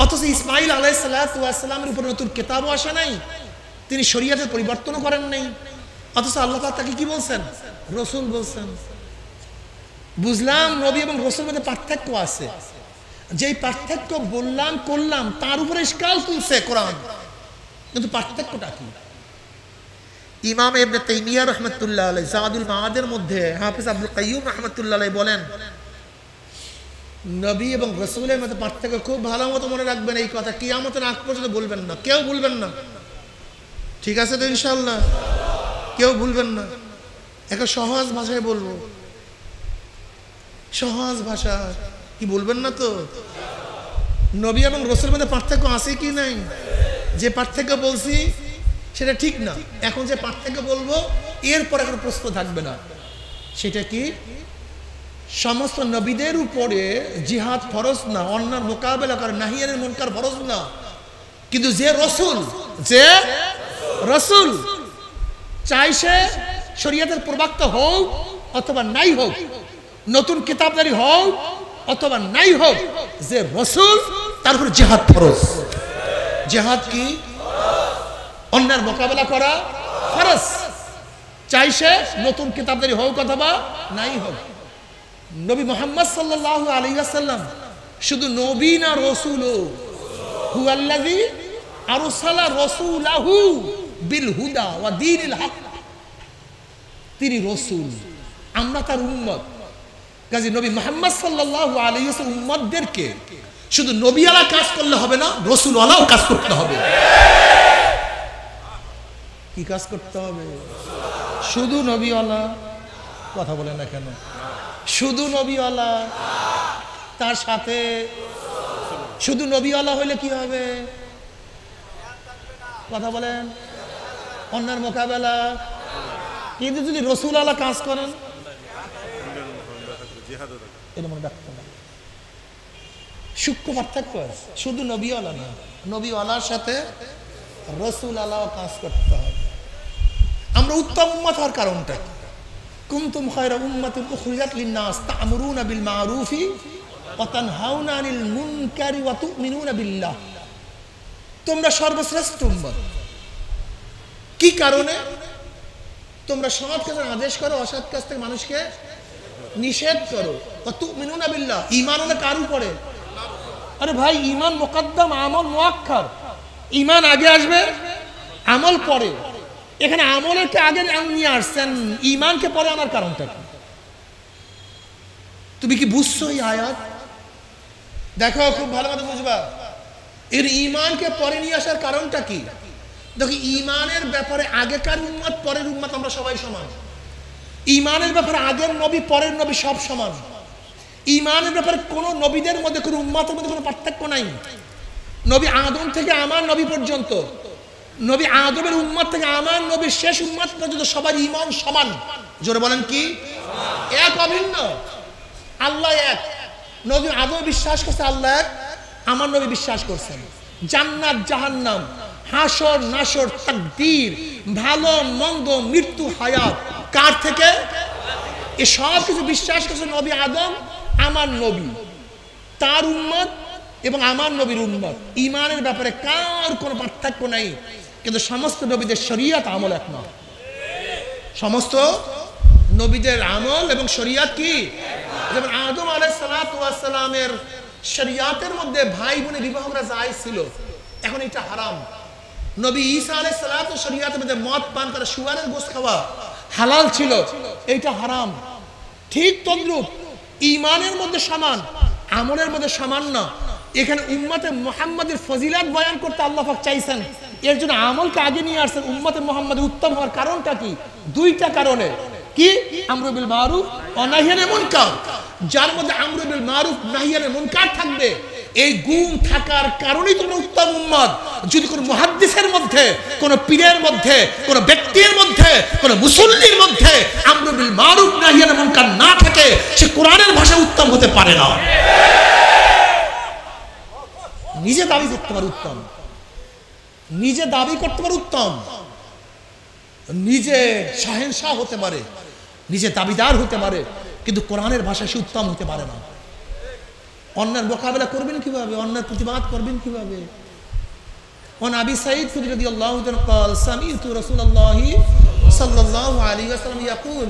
অথচ ইসমাঈল আলাইহিস সালাতু ওয়াস সালামের উপরে নতুন কিতাবও আসে নাই, তিনি শরীয়তের পরিবর্তনও করেন নাই, অথচ আল্লাহ পাক তাকে কি বলছেন? রাসূল বলছেন। বুঝলাম নবী এবং রাসূলের মধ্যে পার্থক্য আছে, যেই পার্থক্য বললাম করলাম তার উপরে ইশকাল তুলছে কোরআন, কিন্তু পার্থক্যটা কি? ইমাম ইবনে তাইমিয়া রাহমাতুল্লাহ আলাইহি যাদুল মাআদের মধ্যে হাফেজ আব্দুল কাইয়্যুম রাহমাতুল্লাহ আলাইহি বলেন, নবী এবং রাসূলের মধ্যে পার্থক্য খুব ভালো মতো মনে রাখবেন। এই কথা কিয়ামতের আগ পর্যন্ত বলবেন না, কেউ ভুলবেন না, ঠিক আছে তো ইনশাআল্লাহ? কেউ ভুলবেন না। একটা সহজ ভাষায় বলবো, সহজ ভাষা, কি বলবেন না তো? নবী এবং রাসূলের মধ্যে পার্থক্য আছে কি নাই? যে পার্থক্য বলছি সেটা ঠিক না, এখন যে পার্থক্য বলবো এরপর এখন প্রশ্ন থাকবে না। সেটা কি? সমস্ত নবীদের উপরে জিহাদ ফরজ না, অন্যার মোকাবেলা করে নাহি আনিল মুনকার ফরজ না, কিন্তু যে রাসূল চাই সে শরীয়তের প্রবক্তা হোক অথবা নাই হোক, নতুন কিতাবদারি হোক অথবা নাই হোক, যে রাসূল তার উপর জিহাদ ফরজ। জিহাদ কি? অন্যার মোকাবেলা করা ফরজ, চাই সে নতুন কিতাবদারি হোক অথবা নাই হোক। নবী মুহাম্মদ সাল্লাল্লাহু আলাইহি ওয়াসাল্লাম শুধু নবী না, রাসূলও। হুয়াল্লাযী আরসালা রাসূলাহু বিল হুদা ওয়া দীনিল হক। তিনি রাসূল, আমরা তার উম্মত। কাজী নবী মুহাম্মদ সাল্লাল্লাহু আলাইহি ওয়াসাল্লাম উম্মতদেরকে শুধু নবীওয়ালা কাজ করলে হবে না, রাসূলওয়ালাও কাজ করতে হবে। কি কাজ করতে হবে? শুধু নবীওয়ালা কথা বলে না কেন? শুধু নবীওয়ালা, তার সাথে শুধু নবীওয়ালা হইলে কি হবে? কথা বলেন, অন্যার মোকাবেলা। কিন্তু যদি রাসূলওয়ালা কাজ করেন, এটা মনে রাখতে হবে। সূক্ষ্ম পার্থক্য আছে, শুধু নবীওয়ালা না, নবীওয়ালার সাথে রাসূলওয়ালাও কাজ করতে হবে। আমরা উত্তম উম্মত হওয়ার কারণটা কি? কুনতুম খায়রা উম্মাতিন উখরিজাত লিন-নাস তা'মুরুনা বিল মা'রুফি ওয়া তানহাউনা আনিল মুনকারি ওয়া তু'মিনুনা বিল্লাহ। তোমরা সর্বশ্রেষ্ঠ উম্মত। কি কারণে? তোমরা সৎ কাজের আদেশ করো, অসৎ কাজ থেকে মানুষকে নিষেধ করো। ওয়া তু'মিনুনা বিল্লাহ, ঈমান হলো কার উপরে? আরে ভাই, ঈমান মুকদ্দম, আমল মুআক্খার। ঈমান আগে আসবে, আমল পরে। এখানে আমলকে আগে নিয়ে আসছেন, ঈমানকে পরে আনার কারণটা কি? তুমি কি বুঝছো এই আয়াত? দেখো, খুব ভালো মতো বুঝবা এর ঈমানকে পরে নিয়ে আসার কারণটা কি। দেখো, ঈমানের ব্যাপারে আগেকার উম্মত পরের উম্মত আমরা সবাই সমান। ঈমানের ব্যাপারে আগের নবী পরের নবী সব সমান। ঈমানের ব্যাপারে কোনো নবীদের মধ্যে, কোনো উম্মতের মধ্যে কোনো পার্থক্য নাই। নবী আদম থেকে আমার নবী পর্যন্ত, নবী আদমের উম্মত থেকে আমার নবীর শেষ উম্মত পর্যন্ত সবার ঈমান সমান। জোরে বলেন কি? এক, অভিন্ন। আল্লাহ এক। নবী আদম বিশ্বাস করছে আল্লাহ এক, আমার নবী বিশ্বাস করছেন জান্নাত জাহান্নাম, হাসর নাসর, তাকদীর, ভালো মন্দ, মৃত্যু হায়াত কার থেকে? এ সব কিছু বিশ্বাস করছে নবী আদম, আমার নবী, তার উম্মত এবং আমার নবীর উম্মত। ঈমানের ব্যাপারে কার কোনো পার্থক্য নাই, কিন্তু সমস্ত নবীদের শরীয়ত আমল এক না। সমস্ত নবীদের আমল এবং শরীয়ত কি? যেমন আদম আলাইহিস সালাতু ওয়াস সালামের শরীয়তের মধ্যে ভাই বোনের বিবাহ করা জায়েজ ছিল, এখন এটা হারাম। নবী ঈসা আলাইহিস সালাতু শরীয়তের মধ্যে মদ পান করা, শুয়ারের গোশত খাওয়া হালাল ছিল, এটা হারাম। ঠিক তদ্রূপ ঈমানের মধ্যে সমান, আমলের মধ্যে সমান না। এখানে উম্মতে মুহাম্মাদের ফজিলত বয়ান করতে আল্লাহ পাক চাইছেন, এর জন্য আমলকে আগে নিয়ে আসছেন। উম্মতে মুহাম্মাদের উত্তম হওয়ার কারণটা কি? দুইটা কারণে। কি? আমরু বিল মারুফ ওয়া নাহি আনিল মুনকার। যার মধ্যে আমরু বিল মারুফ নাহি আনিল মুনকার থাকবে, এই গুণ থাকার কারণেই তোমরা উত্তম উম্মত। যদি কোনো মুহাদ্দিসের মধ্যে, কোনো পীরের মধ্যে, কোনো ব্যক্তির মধ্যে, কোনো মুসল্লির মধ্যে আমরু বিল মারুফ নাহি আনিল মুনকার না থাকে, সে কোরআনের ভাষায় উত্তম হতে পারে না। নিজে দাবি করতে পারে উত্তম, নিজে দাবি করতে পারে উত্তম, নিজে শাহেনশাহ হতে পারে, নিজে দাবিদার হতে পারে, কিন্তু কোরআনের ভাষায় সে উত্তম হতে পারে না। অন্যের মোকাবেলা করবেন কিভাবে, অন্যের প্রতিবাদ করবেন কিভাবে? ওয়ান আবি সাঈদ খুদরী রাদিয়াল্লাহু তাআলা قال سمعت رسول الله صلى الله عليه وسلم يقول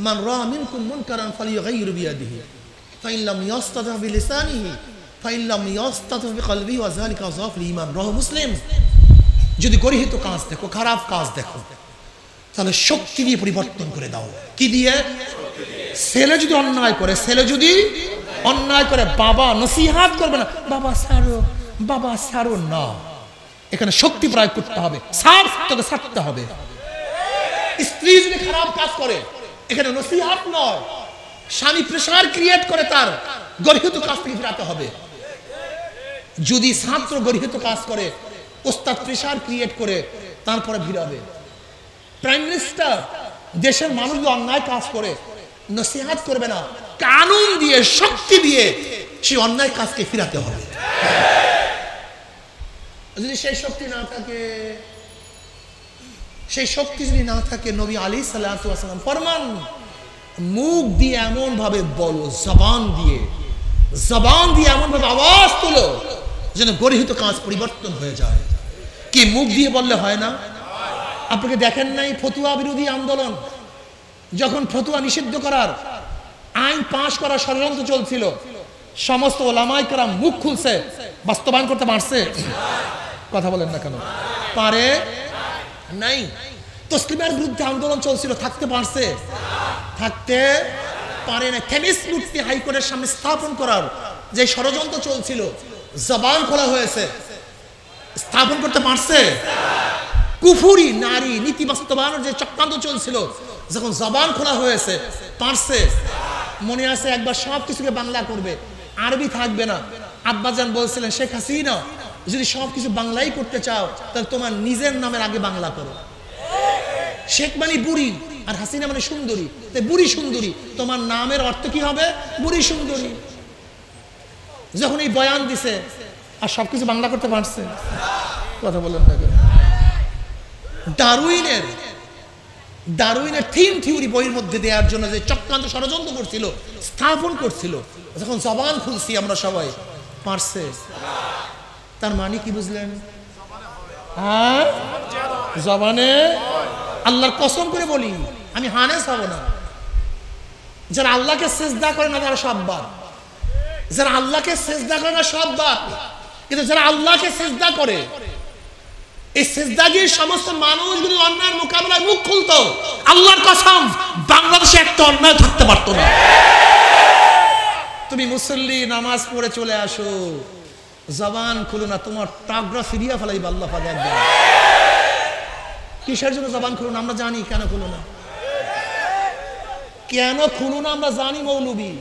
من رأى منكم منكرا فليغير بيده فإن لم يستطع بلسانه فإن لم يستطع بقلبه وذلك أضعف الإيمان رواه মুসলিম। যদি গর্হিত কাজ দেখো, খারাপ কাজ দেখো, তাহলে শক্তি দিয়ে পরিবর্তন করে দাও। কি দিয়ে? ছেলে যদি অন্যায় করে, ছেলে যদি অন্যায় করে, বাবা নসিহাত করবে না, বাবা ছাড়ো, বাবা ছাড়ো না, এখানে শক্তি প্রয়োগ করতে হবে, ছাড়, তোকে ছাড়তে হবে। স্ত্রী যদি খারাপ কাজ করে, এখানে নসিহাত নয়, স্বামী প্রেসার ক্রিয়েট করে তার গর্হিত কাজ থেকে ফিরাতে হবে। যদি ছাত্র গর্হিত কাজ করে, ওস্তাদ প্রেসার ক্রিয়েট করে তারপরে ফিরাবে। প্রাইম মিনিস্টার, দেশের মানুষ যদি অন্যায় কাজ করে, নসিহাত করবে না, কানুন দিয়ে, শক্তি দিয়ে সেই অন্যায় কাজকে ফিরাতে হবে। যদি সেই শক্তি না থাকে, সেই শক্তি যদি না থাকে, নবী আলাইহিস সালাতু ওয়াস সালাম ফরমান, মুখ দিয়ে এমন ভাবে বলো, জবান দিয়ে এমন ভাবে আওয়াজ তোলো যেন গর্হিত কাজ পরিবর্তন হয়ে যায়। কি মুখ দিয়ে বললে হয় না? আপনাকে দেখেন নাই ফতুয়া বিরোধী আন্দোলন, যখন ফতুয়া নিষিদ্ধ করার আইন পাশ করার ষড়যন্ত্র চলছিল, সমস্ত ওলামায়ে কেরাম মুখ খুলছে, বাস্তবায়ন করতে পারছে? কথা বলেন না কেন? পারে নাই। তসলিমার বিরুদ্ধে আন্দোলন চলছিল, থাকতে পারছে? থাকতে পারে না। থেমিস মূর্তি হাইকোর্টের সামনে স্থাপন করার যে ষড়যন্ত্র চলছিল, জবান খোলা হয়েছে, স্থাপন করতে পারছে? কুফুরি নারী নীতি বাস্তবায়নের যে চক্রান্ত চলছিল, যখন জবান খোলা হয়েছে, পারছে? মনে আছে একবার সব কিছুকে বাংলা করবে, আরবি থাকবে না। আব্বাজান বলছিলেন, শেখ হাসিনা, যদি সবকিছু বাংলাই করতে চাও তাহলে তোমার নিজের নামের আগে বাংলা করো। শেখ মানে বুড়ি আর হাসিনা মানে সুন্দরী, তাই বুড়ি সুন্দরী, তোমার নামের অর্থ কি হবে? বুড়ি সুন্দরী। যখন এই বয়ান দিছে, আর সবকিছু বাংলা করতে পারছে? কথা বলেন না কেন? ডারউইনের থিম থিওরি বইয়ের মধ্যে দেওয়ার জন্য যে চক্রান্ত ষড়যন্ত্র করছিল, স্থাপন করছিল, যখন জবান খুলছি আমরা সবাই, পারছে? তার মানে কি বুঝলেন? হ্যাঁ, জবানে আল্লাহর কসম করে বলি, আমি হানেস হব না, যারা আল্লাহকে সিজদা করে না তারা সব বাদ, যারা আল্লাহকে সিজদা করে না সব বাদ, কিন্তু যারা আল্লাহকে সিজদা করে, এই সিজদাগীর সমস্ত মানুষগুলি অন্যায়ের মোকাবেলায় মুখ খুলতো, আল্লাহর কসম বাংলাদেশে একটা অন্যায় থাকতে পারতো না। তুমি মুসল্লি, নামাজ পড়ে চলে আসো, জবান খুলো না, তোমার টাগরা ফিরিয়া ফেলাইবা আল্লাহ পাক একবার। কিসের জন্য জবান খুলো না আমরা জানি, কেন খুলো না? কেন খুলো না আমরা জানি, মৌলবী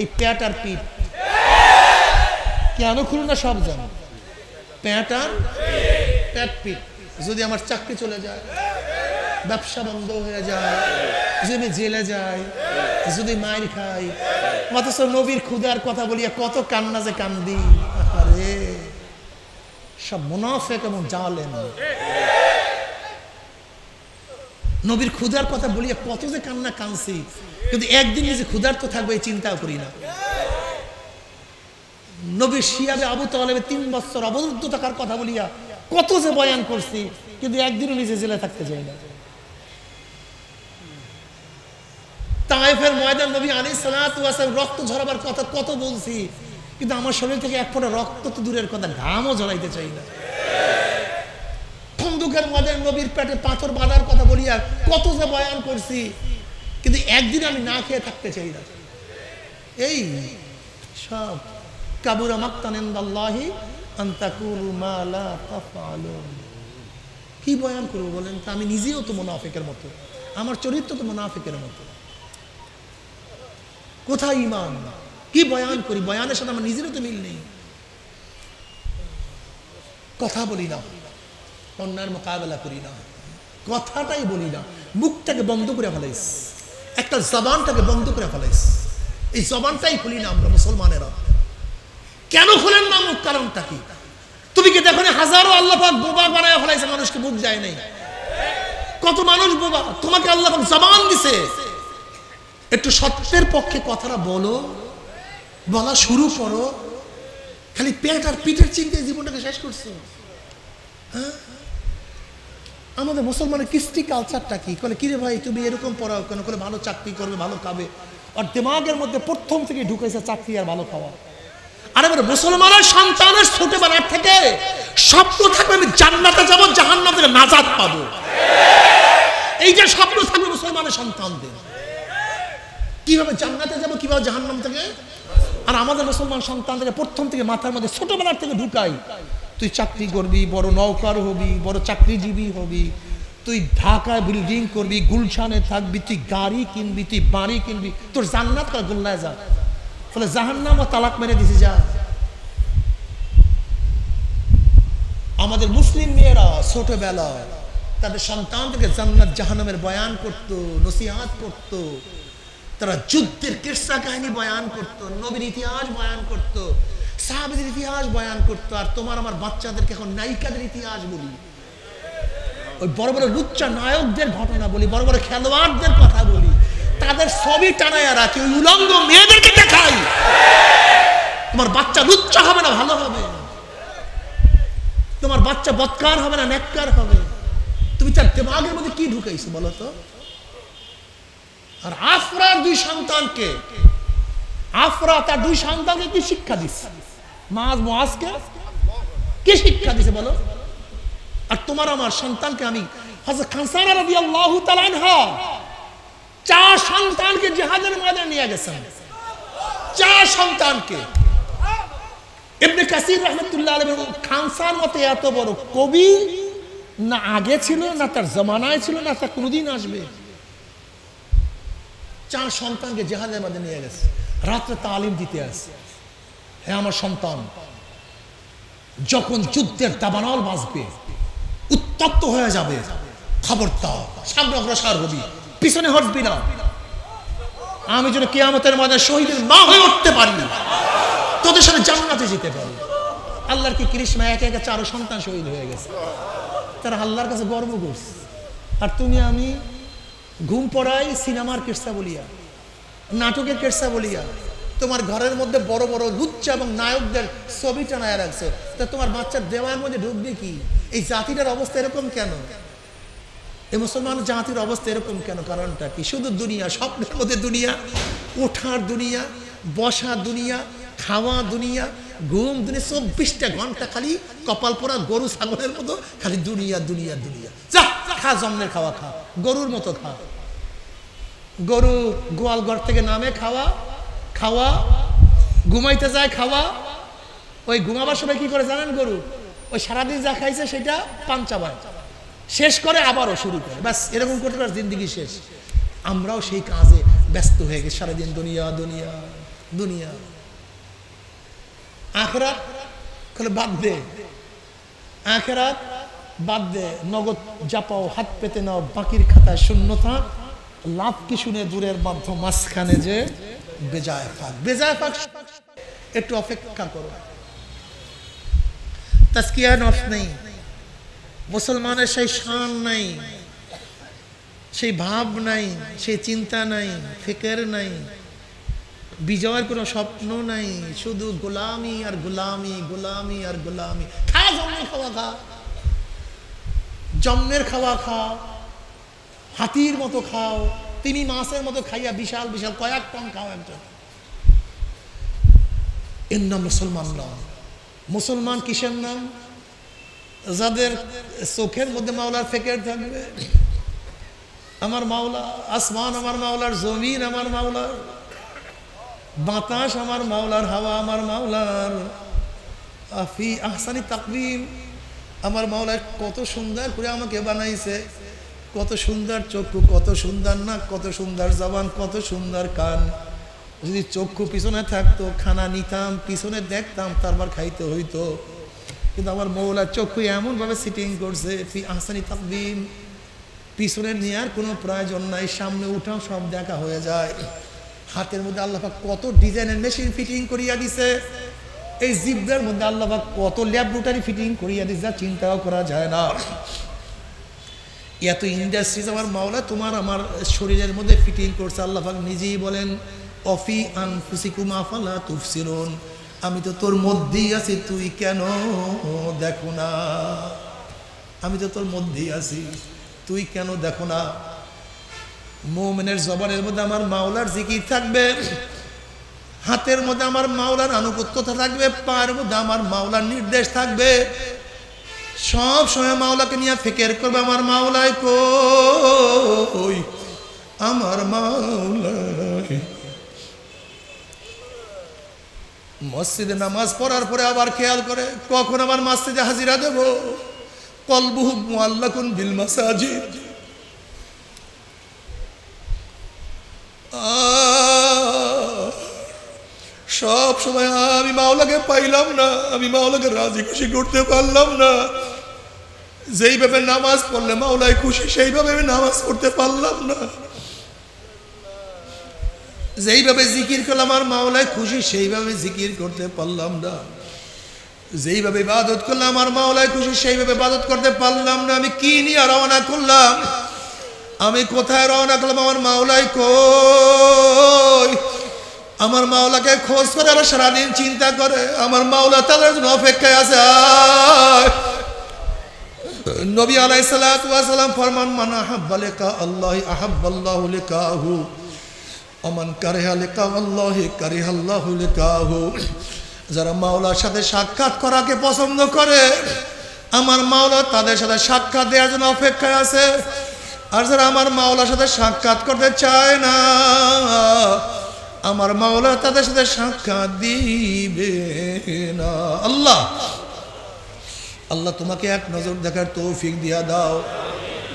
এই পেট আর পিঠ, কেন খুলো না সব জানি। পেট আর পেট পিঠ। যদি আমার চাকরি চলে যায়, ব্যবসা বন্ধ হয়ে যায়, যদি জেলে যায়, যদি মাইর খাই, অথচ নবীর ক্ষুধার কথা বলিয়া কত কান্না যে কান্দি, আরে সব মুনাফিক এবং জালেম। নবীর ক্ষুধার কথা বলিয়া কত যে কান্না কানছি, কিন্তু একদিন নিজে ক্ষুধার্ত থাকবে এই চিন্তাও করি না। নবীর শিয়াবে আবু তালেবের 3 বছর অবরুদ্ধ থাকার কথা বলিয়া কত যে বয়ান করছি, কিন্তু একদিনও নিজে জেলে থাকতে চাই না। তায়েফের ময়দান নবী আলাইহিস সালাতু ওয়াস সালাম রক্ত ঝরাবার কথা কত বলছি, কিন্তু আমার শরীর থেকে এক ফোঁটা রক্ত তো দূরের কথা, ঘামও ঝরাইতে চাই না। খন্দকের ময়দান নবীর পেটে পাথর বাঁধার কথা বলিয়া কত যে বয়ান করছি, কিন্তু একদিন আমি না খেয়ে থাকতে চাই না। এই সব কাবুরা মাকতান ইনদাল্লাহি আন তাকুলু মা লা তাফআলুন। কি বয়ান করব বলেন? তা আমি নিজেও তো মুনাফিকের মতো, আমার চরিত্র তো মুনাফিকের মতো। কোথায় ঈমান? কি বয়ান করি, বয়ানের সাথে আমার নিজেরও তো মিল নেই। কথা বলি না, অন্যায়ের মোকাবেলা করি না, কথাটাই বলি না, মুখটাকে বন্ধ করে ফেলাইস, একটা জবানটাকে বন্ধ করে ফেলাইস। এই জবানটাই খুলি না আমরা মুসলমানেরা। কেন খুলেন না মুখ? কারণটা কি? তুমি কি দেখো না হাজারো আল্লাহ পাক বোবা বানায় ফেলাইছে, মানুষকে মুখ যায় নাই। কত মানুষ বোবা, তোমাকে আল্লাহ পাক জবান দিছে। একটু সত্যের পক্ষে কথাটা বলো, বলা শুরু করো। খালি পেট আর পিঠের চিন্তায় জীবনটাকে শেষ করছো। হ্যাঁ, আমাদের মুসলমানের কৃষ্টি কালচারটা কি? বলে কিরে ভাই তুমি এরকম পড়াও কেন? করে ভালো চাকরি করবে, ভালো খাবে। আর দিমাগের মধ্যে প্রথম থেকে ঢুকেছে চাকরি আর ভালো খাওয়া। আর এবার মুসলমানের সন্তানের ছোটবেলার থেকে স্বপ্ন থাকবে আমি জান্নাতে যাবো, জাহান্নাম থেকে নাজাত পাবো। এই যে স্বপ্ন থাকবে মুসলমানের সন্তানদের, কিভাবে জান্নাতে যাবো, কিভাবে জাহান্নাম থেকে। আর আমাদের মুসলমান সন্তানদের প্রথম থেকে মাথার মধ্যে ছোটবেলার থেকে ঢুকাই, তুই চাকরি করবি, বড় নৌকার হবি, বড় চাকরিজীবী হবি, তুই ঢাকায় বিল্ডিং করবি, গুলশানে থাকবি, তুই গাড়ি কিনবি, তুই বাড়ি কিনবি, তোর জান্নাত করা গোল্লায় যা। ফলে জাহান্নাম ও তালাক মেরে দিছি যা। আমাদের মুসলিম মেয়েরা ছোটবেলা তাদের সন্তানদেরকে জান্নাত জাহান্নামের বয়ান করতো, নসিহত করতো। তারা যুদ্ধের কিসসা কাহিনী বয়ান করতো, নবীর ইতিহাস বয়ান করতো, সাহাবীদের ইতিহাস বয়ান করতো। আর তোমার আমার বাচ্চাদেরকে এখন নায়িকাদের ইতিহাস বলি, ওই বড় বড় লুচ্চা নায়কদের ঘটনা বলি, বড় বড় খেলোয়াড়দের কথা বলি, তাদের ছবি টানায়া রাখি, ওই উলঙ্গ মেয়েদেরকে দেখাই। তোমার বাচ্চা লুচ্চা হবে না, ভালো হবে। তোমার বাচ্চা বদকার হবে না, নেককার হবে। তুমি তার দিমাগের মধ্যে কি ঢুকাইছো বলো তো? আর আফরার দুই সন্তানকে, আফরা তার দুই সন্তানকে কি শিক্ষা দিচ্ছে? মুআজকে কি শিক্ষা দিছে বলো? আর তোমার আমার সন্তানকে আমি হযরত খানসানা রাদিয়াল্লাহু তাআলা আনহা 4 সন্তানকে জিহাদের ময়দানে নিয়ে গেছেন। 4 সন্তানকে। ইবনে কাসির রাহমাতুল্লাহ আলাইহি খানসার মতে এত বড় কবি না আগে ছিল, না তার জামানায় ছিল, না তা কোনোদিন আসবে। 4 সন্তানকে জিহাদের ময়দানে নিয়ে গেছে, রাতে তালিম দিতে আসে। হে আমার সন্তান, যখন যুদ্ধের দাবানল বাজবে, উত্তপ্ত হয়ে যাবে, খবরদার সামনে অগ্রসর হবি, পিছনে হটবি না। আমি যেন কিয়ামতের ময়দানে শহীদের মা হয়ে উঠতে পারি, তোদের সাথে জান্নাতে যেতে পারি। আল্লাহর কি কৃষ্ণা, একে একে 4 সন্তান শহীদ হয়ে গেছে। তারা আল্লাহর কাছে গর্ব করছে। আর তুমি আমি ঘুম পড়াই সিনেমার কেসা বলিয়া, নাটকের কেসা বলিয়া, তোমার ঘরের মধ্যে বড় বড় লুচ্চা এবং নায়কদের ছবি টানায় রাখছো। তা তোমার বাচ্চার দেওয়ার মধ্যে ঢুকবে কি? এই জাতিটার অবস্থা এরকম কেন? এই মুসলমান জাতির অবস্থা এরকম কেন? কারণটা কি? শুধু দুনিয়া, স্বপ্নের মধ্যে দুনিয়া, ওঠার দুনিয়া, বসা দুনিয়া, খাওয়া দুনিয়া, ঘুম দুনিয়া, 24টা ঘন্টা খালি কপাল পোড়া গরু ছাগলের মতো খালি দুনিয়া দুনিয়া দুনিয়া। যা খা, জন্মের খাওয়া খা, গরুর মতো খা। গরু গোয়াল ঘর থেকে নামে, খাওয়া খাওয়া, ঘুমাইতে যায় খাওয়া। ওই ঘুমাবার সময় কি করে জানেন? গরু ওই সারাদিন যা খাইছে সেটা পান চাবায়, শেষ করে আবারও শুরু করে, ব্যাস এরকম করতে পারে, জিন্দিগি শেষ। আমরাও সেই কাজে ব্যস্ত হয়ে গেছি, সারাদিন দুনিয়া দুনিয়া দুনিয়া। আখিরাত বলে বাদ দে, আখিরাত বাদ দে, নগদ জাপাও, হাত পেতে নাও, বাকির খাতায় শূন্যতা। লাভ কি শুনে দূরের বাধ্য, মাঝখানে যে বেজায় ফাঁক, বেজায় ফাঁক। একটু অপেক্ষা করো। তাজকিয়া নফস নেই, মুসলমানের সেই শান নাই, সেই ভাব নাই, সেই চিন্তা নাই, ফিকির নাই, বিজয়ের কোনো স্বপ্ন নাই, শুধু গোলামি আর গোলামি, গোলামি আর গোলামি। খা জন্মের খাওয়া খা, জন্মের খাওয়া খাও, হাতির মতো খাও, তিনি মাছের মতো খাইয়া বিশাল বিশাল কয়েক টন খাও একজন। এর নাম মুসলমান নাম। মুসলমান কিসের নাম? যাদের চোখের মধ্যে মাওলার ফিকির থাকবে। আমার মাওলা আসমান, আমার মাওলার জমিন, আমার মাওলার বাতাস, আমার মাওলার হাওয়া, আমার মাওলার আফি আহসানি তাকবীম। আমার মাওলা কত সুন্দর করে আমাকে বানাইছে, কত সুন্দর চক্ষু, কত সুন্দর নাক, কত সুন্দর জবান, কত সুন্দর কান, যদি চক্ষু পিছনে থাকতো খানা নিতাম, পিছনে দেখতাম, তারপর খাইতে হইতো। কিন্তু আমার মৌলার চক্ষু এমনভাবে সিটিং করছে, ফি আহসানি তাকবীম, পিছনে নেওয়ার কোনো প্রয়োজন নাই, সামনে উঠাও সব দেখা হয়ে যায়। হাতের মধ্যে আল্লাহ পাক কত ডিজাইনের মেশিন ফিটিং করিয়া দিছে, এই জিব্বার মধ্যে আল্লাহ পাক কত ল্যাবরেটরি ফিটিং করিয়া দিছে, যা চিন্তাও করা যায় না। এত ইন্ডাস্ট্রিজ আমার মাওলা তোমার আমার শরীরের মধ্যে ফিটিং করছে। আল্লাহ পাক নিজেই বলেন, অফি আনফুসিকুম আফালা তুবসিরুন, আমি তো তোর মধ্যেই আছি, তুই কেন দেখো না? আমি তো তোর মধ্যেই আছি, তুই কেন দেখো না? মুমিনের জবানের মধ্যে আমার মাওলার জিকির থাকবে, হাতের মধ্যে আমার মাওলার আনুগত্যতা থাকবে, পায়ের মধ্যে আমার মাওলার নির্দেশ থাকবে। সব সময় মাওলাকে নিয়ে ফিকির করবে, আমার মাওলাই কই, আমার মাওলাই। মসজিদে নামাজ পড়ার পরে আবার খেয়াল করে কখন আমার মসজিদে হাজিরা দেব। কলবুহু মুআল্লাকুন বিল মাসাজিদ, সব সময় আমি মাওলাকে পাইলাম না, আমি মাওলাকে রাজি খুশি করতে পারলাম না। যেইভাবে নামাজ পড়লে মাওলাই খুশি, সেইভাবে আমি নামাজ পড়তে পারলাম না। যেইভাবে জিকির করলাম আমার মাওলাই খুশি, সেইভাবে জিকির করতে পারলাম না। যেইভাবে ইবাদত করলাম আমার মাওলাই খুশি, সেইভাবে ইবাদত করতে পারলাম না। আমি কি নিয়ে রওনা করলাম, আমি কোথায় রওনা করলাম, আমার মাওলাই কই? আমার মাওলাকে খোঁজ করে আবার সারাদিন চিন্তা করে, আমার মাওলা তাদের জন্য অপেক্ষায় আছে। নবী আলাইহিস সালাতু ওয়াস সালাম ফরমান, মান আহাব্বা লিকা আল্লাহি আহাব্বাল্লাহু লিকাহু ওয়া মান কারিহা লিকা আল্লাহি কারিহাল্লাহু লিকাহু। যারা মাওলার সাথে সাক্ষাৎ করাকে পছন্দ করে, আমার মাওলা তাদের সাথে সাক্ষাৎ দেওয়ার জন্য অপেক্ষায় আছে। আর যারা আমার মাওলার সাথে সাক্ষাৎ করতে চায় না, আমার মাওলা তাদের সাথে সাক্ষাৎ দিবে না। আল্লাহ আল্লাহ তোমাকে এক নজর দেখার তৌফিক দিয়া দাও।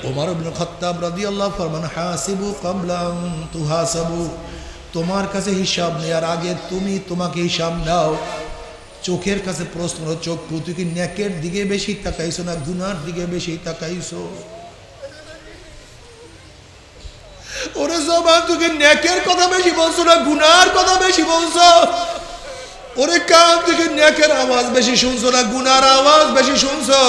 ওমর ইবনে খাত্তাব রাদিয়াল্লাহু ফরমান, হাসিবু ক্বাবলা আন তুহাসাবু, তোমার কাছে হিসাব নেওয়ার আগে তুমি তোমাকে হিসাব নাও। চোখের কাছে প্রশ্ন, চক্ষু তুই কি নেকের দিকে বেশি তাকাইছো না গুনার দিকে বেশি তাকাইছো? ওরে জবান, তুই কি নেকের কথা বেশি বলছো না গুনার কথা বেশি বলছো? ওরে কান, তুই কি নেকের আওয়াজ বেশি শুনছো না গুনার আওয়াজ বেশি শুনছো?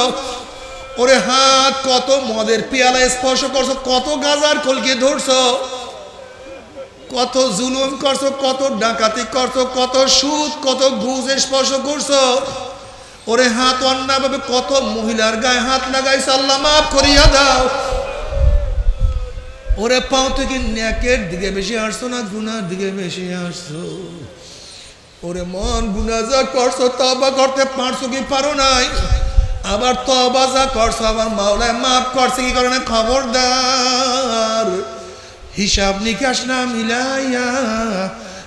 ওরে হাত, কত মদের পেয়ালা স্পর্শ করছো, কত গাজার কলকে ধরছো, কত জুলুম করছো, কত ডাকাতি করছো, কত সুদ, কত ঘুষ স্পর্শ করছো। ওরে হাত, অন্যায়ভাবে কত মহিলার গায়ে হাত লাগাইছো, আল্লাহ মাফ করিয়া দাও। ওরে পাও, তুই কি নেকের দিকে বেশি আসছো না গুনার দিকে বেশি আসছো? ওরে মন, গুনাহ যা করছো তওবা করতে পারছো কি পারো নাই? আবার তওবা যা করছো আবার মাওলা মাফ করছে কি করে না? খবরদার, হিসাব নিকাশ না মিলাইয়া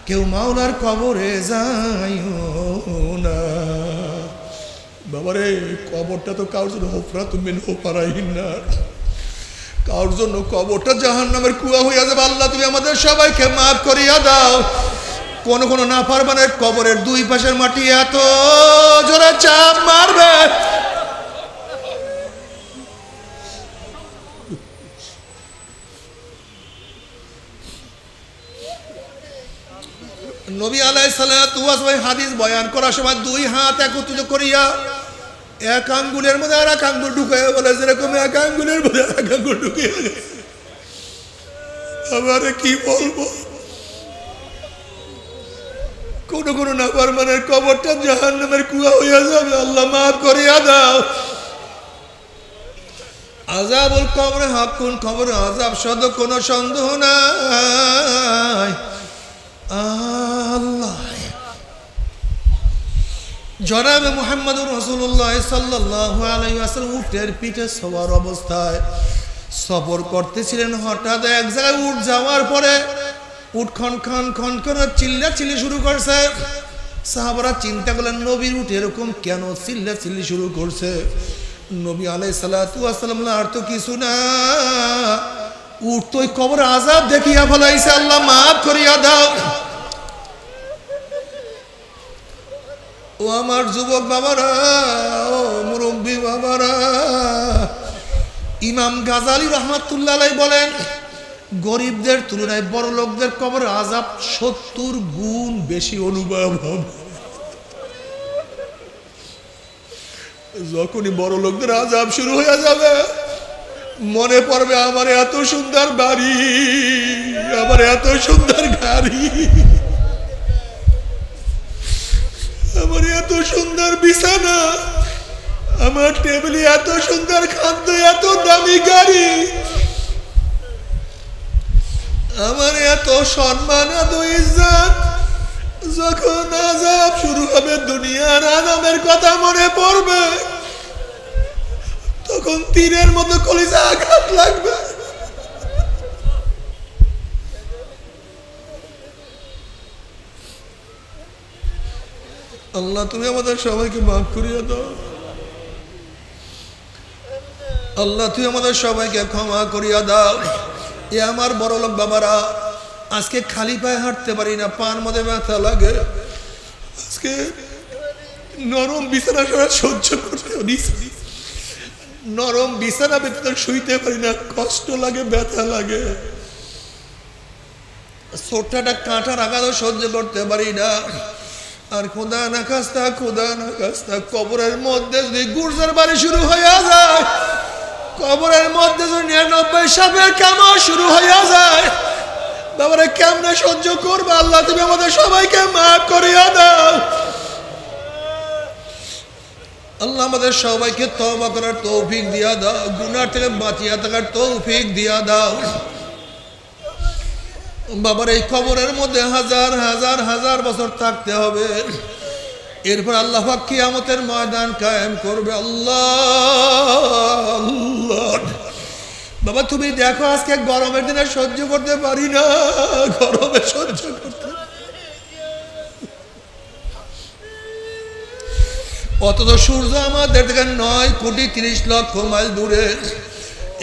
কেউ মাওলার কবরে যাইও না। বাবারে, কবরটা তো কারোর জন্য হুফরাতুম মিন হুফারাইন নার, কারোর জন্য কবরটা জাহান্নামের কুয়া হইয়া যাবে। আল্লাহ তুমি আমাদের সবাইকে মাফ করিয়া দাও। কোন কোন নাফরমানের কবরের দুই পাশের মাটি এত জোরে চাপ মারবে, নবী আলাইহিস সালাতু ওয়াস সালাম হাদিস বয়ান করার সময় দুই হাত একত্রিত করিয়া এক আঙ্গুলের মধ্যে আর এক আঙ্গুল ঢুকাইয়া বলে, যেরকম এক আঙ্গুলের মধ্যে আর এক আঙ্গুল ঢুকিয়ে। আবার কি বলবো, কোন কোন নাফরমানের কবরটা জাহান্নামের কুয়া হইয়া যাবে। আল্লাহ মাফ করিয়া দাও। আযাবুল কবর হাক্কুন, কবর আযাব সদ কোনো সন্দেহ নাই। আল্লাহ জনাবে মুহাম্মদুর রাসূলুল্লাহ সাল্লাল্লাহু আলাইহি ওয়াসাল্লাম উটের পিঠে সওয়ার অবস্থায় সফর করতেছিলেন। হঠাৎ এক জায়গায় উট যাওয়ার পরে উট খন খন খন করে চিল্লাচিল্লি শুরু করছে। সাহাবারা চিন্তা করলেন, নবীর উট এরকম কেন চিল্লাচিল্লি শুরু করছে? নবী আলাইহিস সালাতু ওয়াস সালাম আর তো কিছু না, উট তো কবর আযাব দেখিয়া ফলাইছে, আল্লাহ মাফ করিয়া দাও। আমার যুবক বাবারা, ও মুরব্বী বাবারা, ইমাম গাজালি রহমাতুল্লাহ আলাইহি বলেন, গরিবদের তুলনায় বড় লোকদের কবর আযাব 70 গুণ বেশি অনুভব হবে। যখনই বড় লোকদের আযাব শুরু হয়ে যাবে, মনে পড়বে আমার এত সুন্দর বাড়ি, আমার এত সুন্দর গাড়ি, আমার এত সুন্দর বিছানা, আমার টেবিলে এত সুন্দর খাদ্য, এত দামি গাড়ি, আমার এত সম্মান, এত ইজ্জত। যখন আযাব শুরু হবে, দুনিয়ার আযাবের কথা মনে পড়বে, তখন তীরের মতো কলিজা আঘাত লাগবে। আল্লাহ তুমি আমাদের সবাইকে মাফ করিয়ে দাও। আল্লাহ তুই আমাদের সবাইকে ক্ষমা করিয়া দাও। এ আমার বড় লোক বাবারা, আজকে খালি পায়ে হাঁটতে পারি না, পার মধ্যে ব্যথা লাগে। আজকে নরম বিছানা সহ্য করতে, নরম বিছানা ব্যতীত শুইতে পারি না, কষ্ট লাগে, ব্যথা লাগে। ছোট্টাটা কাঁটার আঘাত সহ্য করতে পারি না। আর খোদা না খাস্তা, খোদা না খাস্তা, কবরের মধ্যে যদি গুর্জার বাড়ি শুরু হইয়া যায়, কবরের মধ্যে যদি 99 সাপের কামড় শুরু হইয়া যায়, বাবারে কেমনে সহ্য করবে? আল্লাহ তুমি আমাদের সবাইকে মাফ করিয়া দাও। আল্লাহ আমাদের সবাইকে তওবা করার তৌফিক দিয়া দাও, গুনাহ থেকে বাঁচিয়া থাকার তৌফিক দিয়া দাও। বাবার এই কবরের মধ্যে হাজার হাজার হাজার বছর থাকতে হবে, এরপর আল্লাহ পাক কিয়ামতের ময়দান কায়েম করবে। আল্লাহ বাবা তুমি দেখো, আজকে গরমের দিনে সহ্য করতে পারি না, গরমে সহ্য করতে, অথচ সূর্য আমাদের থেকে 9,30,00,000 মাইল দূরে।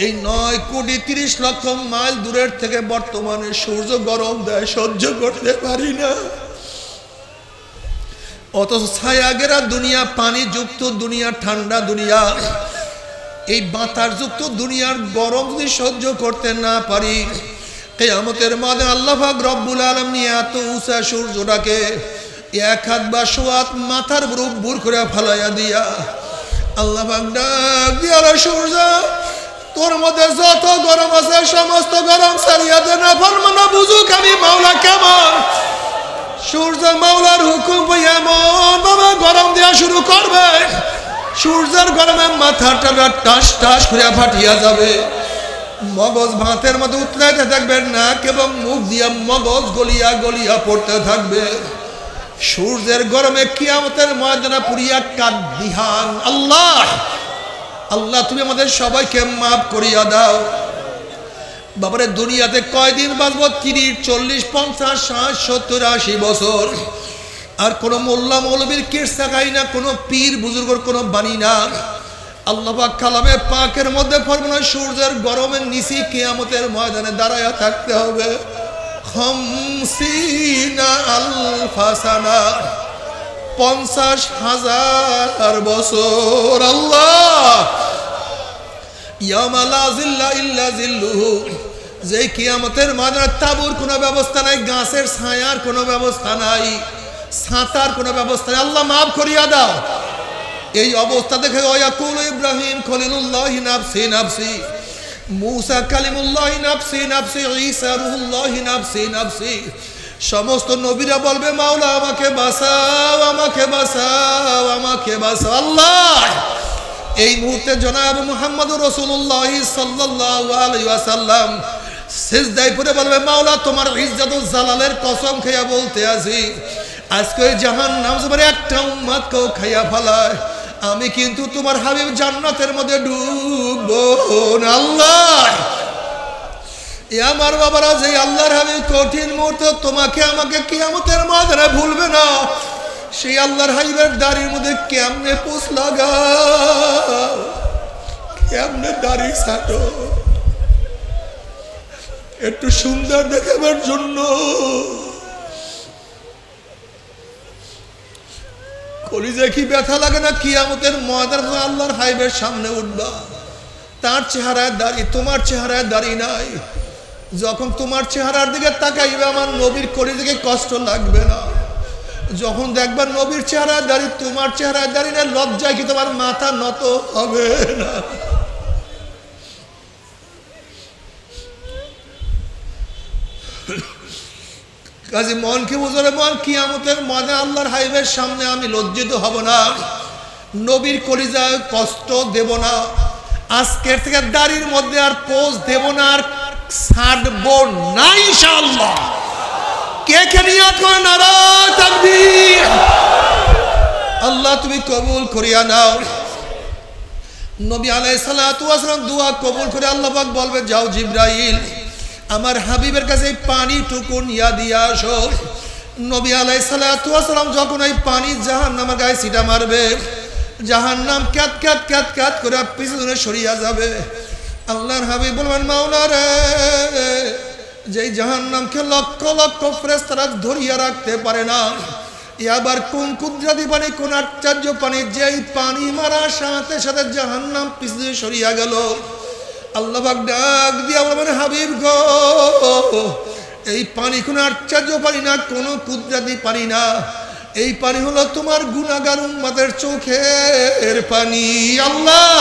এই 9,30,00,000 মাইল দূরের থেকে বর্তমানে সূর্য গরম দেয়, সহ্য করতে পারি না। অথচ ছায়া ঘেরা দুনিয়া, পানি যুক্ত দুনিয়া, ঠান্ডা দুনিয়া, এই বাতাস যুক্ত দুনিয়ার গরম যদি সহ্য করতে না পারি, কিয়ামতের মাঠে আল্লাহ পাক রব্বুল আলামিন এত উঁচা সূর্যটাকে 1 হাত বা 100 হাত মাথার উপর বুর করে ফেলাইয়া দিয়া আল্লাহ পাক ডাক দিয়া, সূর্য তোর মধ্যে যত গরম আছে সমস্ত গরম ছাড়িয়া দে, না ফরমানা বুঝুক আমি মাওলা কেমন। সূর্য মাওলার হুকুম এমন বাবা গরম দেওয়া শুরু করবে, সূর্যের গরমে মাথাটা টাস টাস করে ফাটিয়া যাবে, মগজ ভাতের মতো উতলাইতে থাকবে, নাক এবং মুখ দিয়া মগজ গলিয়া গলিয়া পড়তে থাকবে। সূর্যের গরমে কিয়ামতের ময়দানে পুরিয়া কাঁদিহান। আল্লাহ আল্লাহ তুমি আমাদের সবাইকে মাফ করিয়া দাও। বাবারে দুনিয়াতে কয়দিন বাঁচবো? 30, 40, 50, 60, 70, 80 বছর। আর কোনো মোল্লা মৌলবীর কিরসা গাই না, কোনো পীর বুজুর্গর কোনো বাণী না। আল্লাহ পাক কালামে পাকের মধ্যে ফরমান, সূর্যের গরমের নিচে কিয়ামতের ময়দানে দাঁড়ায়া থাকতে হবে 50 আলফা সানা, 50,000 বছর। আল্লাহ ইয়ামা লা জিল্লা ইল্লা জিল্লুহু, যে কিয়ামতের ময়দানে তাঁবুর কোনো ব্যবস্থা নাই, গাছের ছায়ার কোনো ব্যবস্থা নাই, ছাতার কোনো ব্যবস্থা নাই। আল্লাহ মাফ করিয়া দাও। এই অবস্থা দেখে ওয়াকুল ইব্রাহিম খলিলুল্লাহ নাফসি নাফসি, মুসা কালিমুল্লাহ নাফসি নাফসি, ঈসা রূহুল্লাহ নাফসি নাফসি। সমস্ত নবীরা বলবে মাওলা আমাকে বাঁচাও, আমাকে বাঁচাও, আমাকে বাঁচাও। আল্লাহ এই মুহূর্তে জনাব মুহাম্মদুর রাসূলুল্লাহ সাল্লাল্লাহু আলাইহি ওয়াসাল্লাম সিজদায় পড়ে বলবে মাওলা তোমার ইজ্জত ও জালালের কসম খেয়া বলতে আছি, আজকে জাহান্নাম জবরে একটা উম্মতকেও খাইয়া ফেলায়, আমি কিন্তু তোমার হাবিব জান্নাতের মধ্যে ডুববো না। আল্লাহ আমার বাবারা, যে আল্লাহর হাবিব কঠিন মুহূর্তে তোমাকে আমাকে কিয়ামতের ময়দানে ভুলবে না, সেই আল্লাহর হাবিবের দাড়ির মধ্যে কেমনে পোষ লাগাও, কেমনে দাড়ি ছাটো, একটু সুন্দর দেখাবার জন্য কলিজায় কি ব্যথা লাগে না? কিয়ামতের ময়দানে আল্লাহর হাবিবের সামনে উঠবা, তার চেহারায় দাঁড়িয়ে তোমার চেহারায় দাঁড়িয়ে নাই। যখন তোমার চেহারার দিকে তাকাইবে আমার নবীর কলিজাকে কষ্ট লাগবে না। যখন দেখবা নবীর চেহারায় দাঁড়িয়ে তোমার চেহারায় দাঁড়িয়ে না, লজ্জায় কি তোমার মাথা নত হবে না? কাজে মনকে বুঝলে মন, কিয়ামতের ময়দানে আল্লাহর হাবিবের সামনে আমি লজ্জিত হব না, নবীর কলিজায় কষ্ট দেব না। আজকের থেকে দাড়ির মধ্যে আর পোজ দেব না, আর ছাড়বো না ইনশাআল্লাহ। কে কে নিয়াত করেন নারায়ে তাকবীর। আল্লাহ তুমি কবুল করিয়া নাও। নবী আলাইহিস সালাতু ওয়াস সালাম দোয়া কবুল করে আল্লাহ পাক বলবে, যাও জিবরাইল আমার হাবিবের কাছে পানিটুকু নিয়ে দিয়ে আসো। নবী আলাইহিস সালাতু ওয়াস সালাম যখন এই পানি জাহান্নামের গায়ে ছিটা মারবে, জাহান্নাম ক্যাত ক্যাত ক্যাত ক্যাত করে পিছনে সরিয়া যাবে। আল্লাহর হাবিব বলবেন, মাওলা রে, যেই জাহান্নামকে লক্ষ লক্ষ ফেরেশতারা ধরিয়া রাখতে পারে না, আবার কোন কুদরতি পানি, কোন আশ্চর্য পানি, যেই পানি মারার সাথে সাথে জাহান্নাম পিছনে সরিয়া গেল। আল্লাহ পাক ডাক দিয়া বলবেন, হাবিব গো, এই পানি কোন আশ্চর্য পানি না, কোন কুদরতি পানি না, এই পানি হলো তোমার গুনাহগার উম্মতের চোখের পানি। আল্লাহ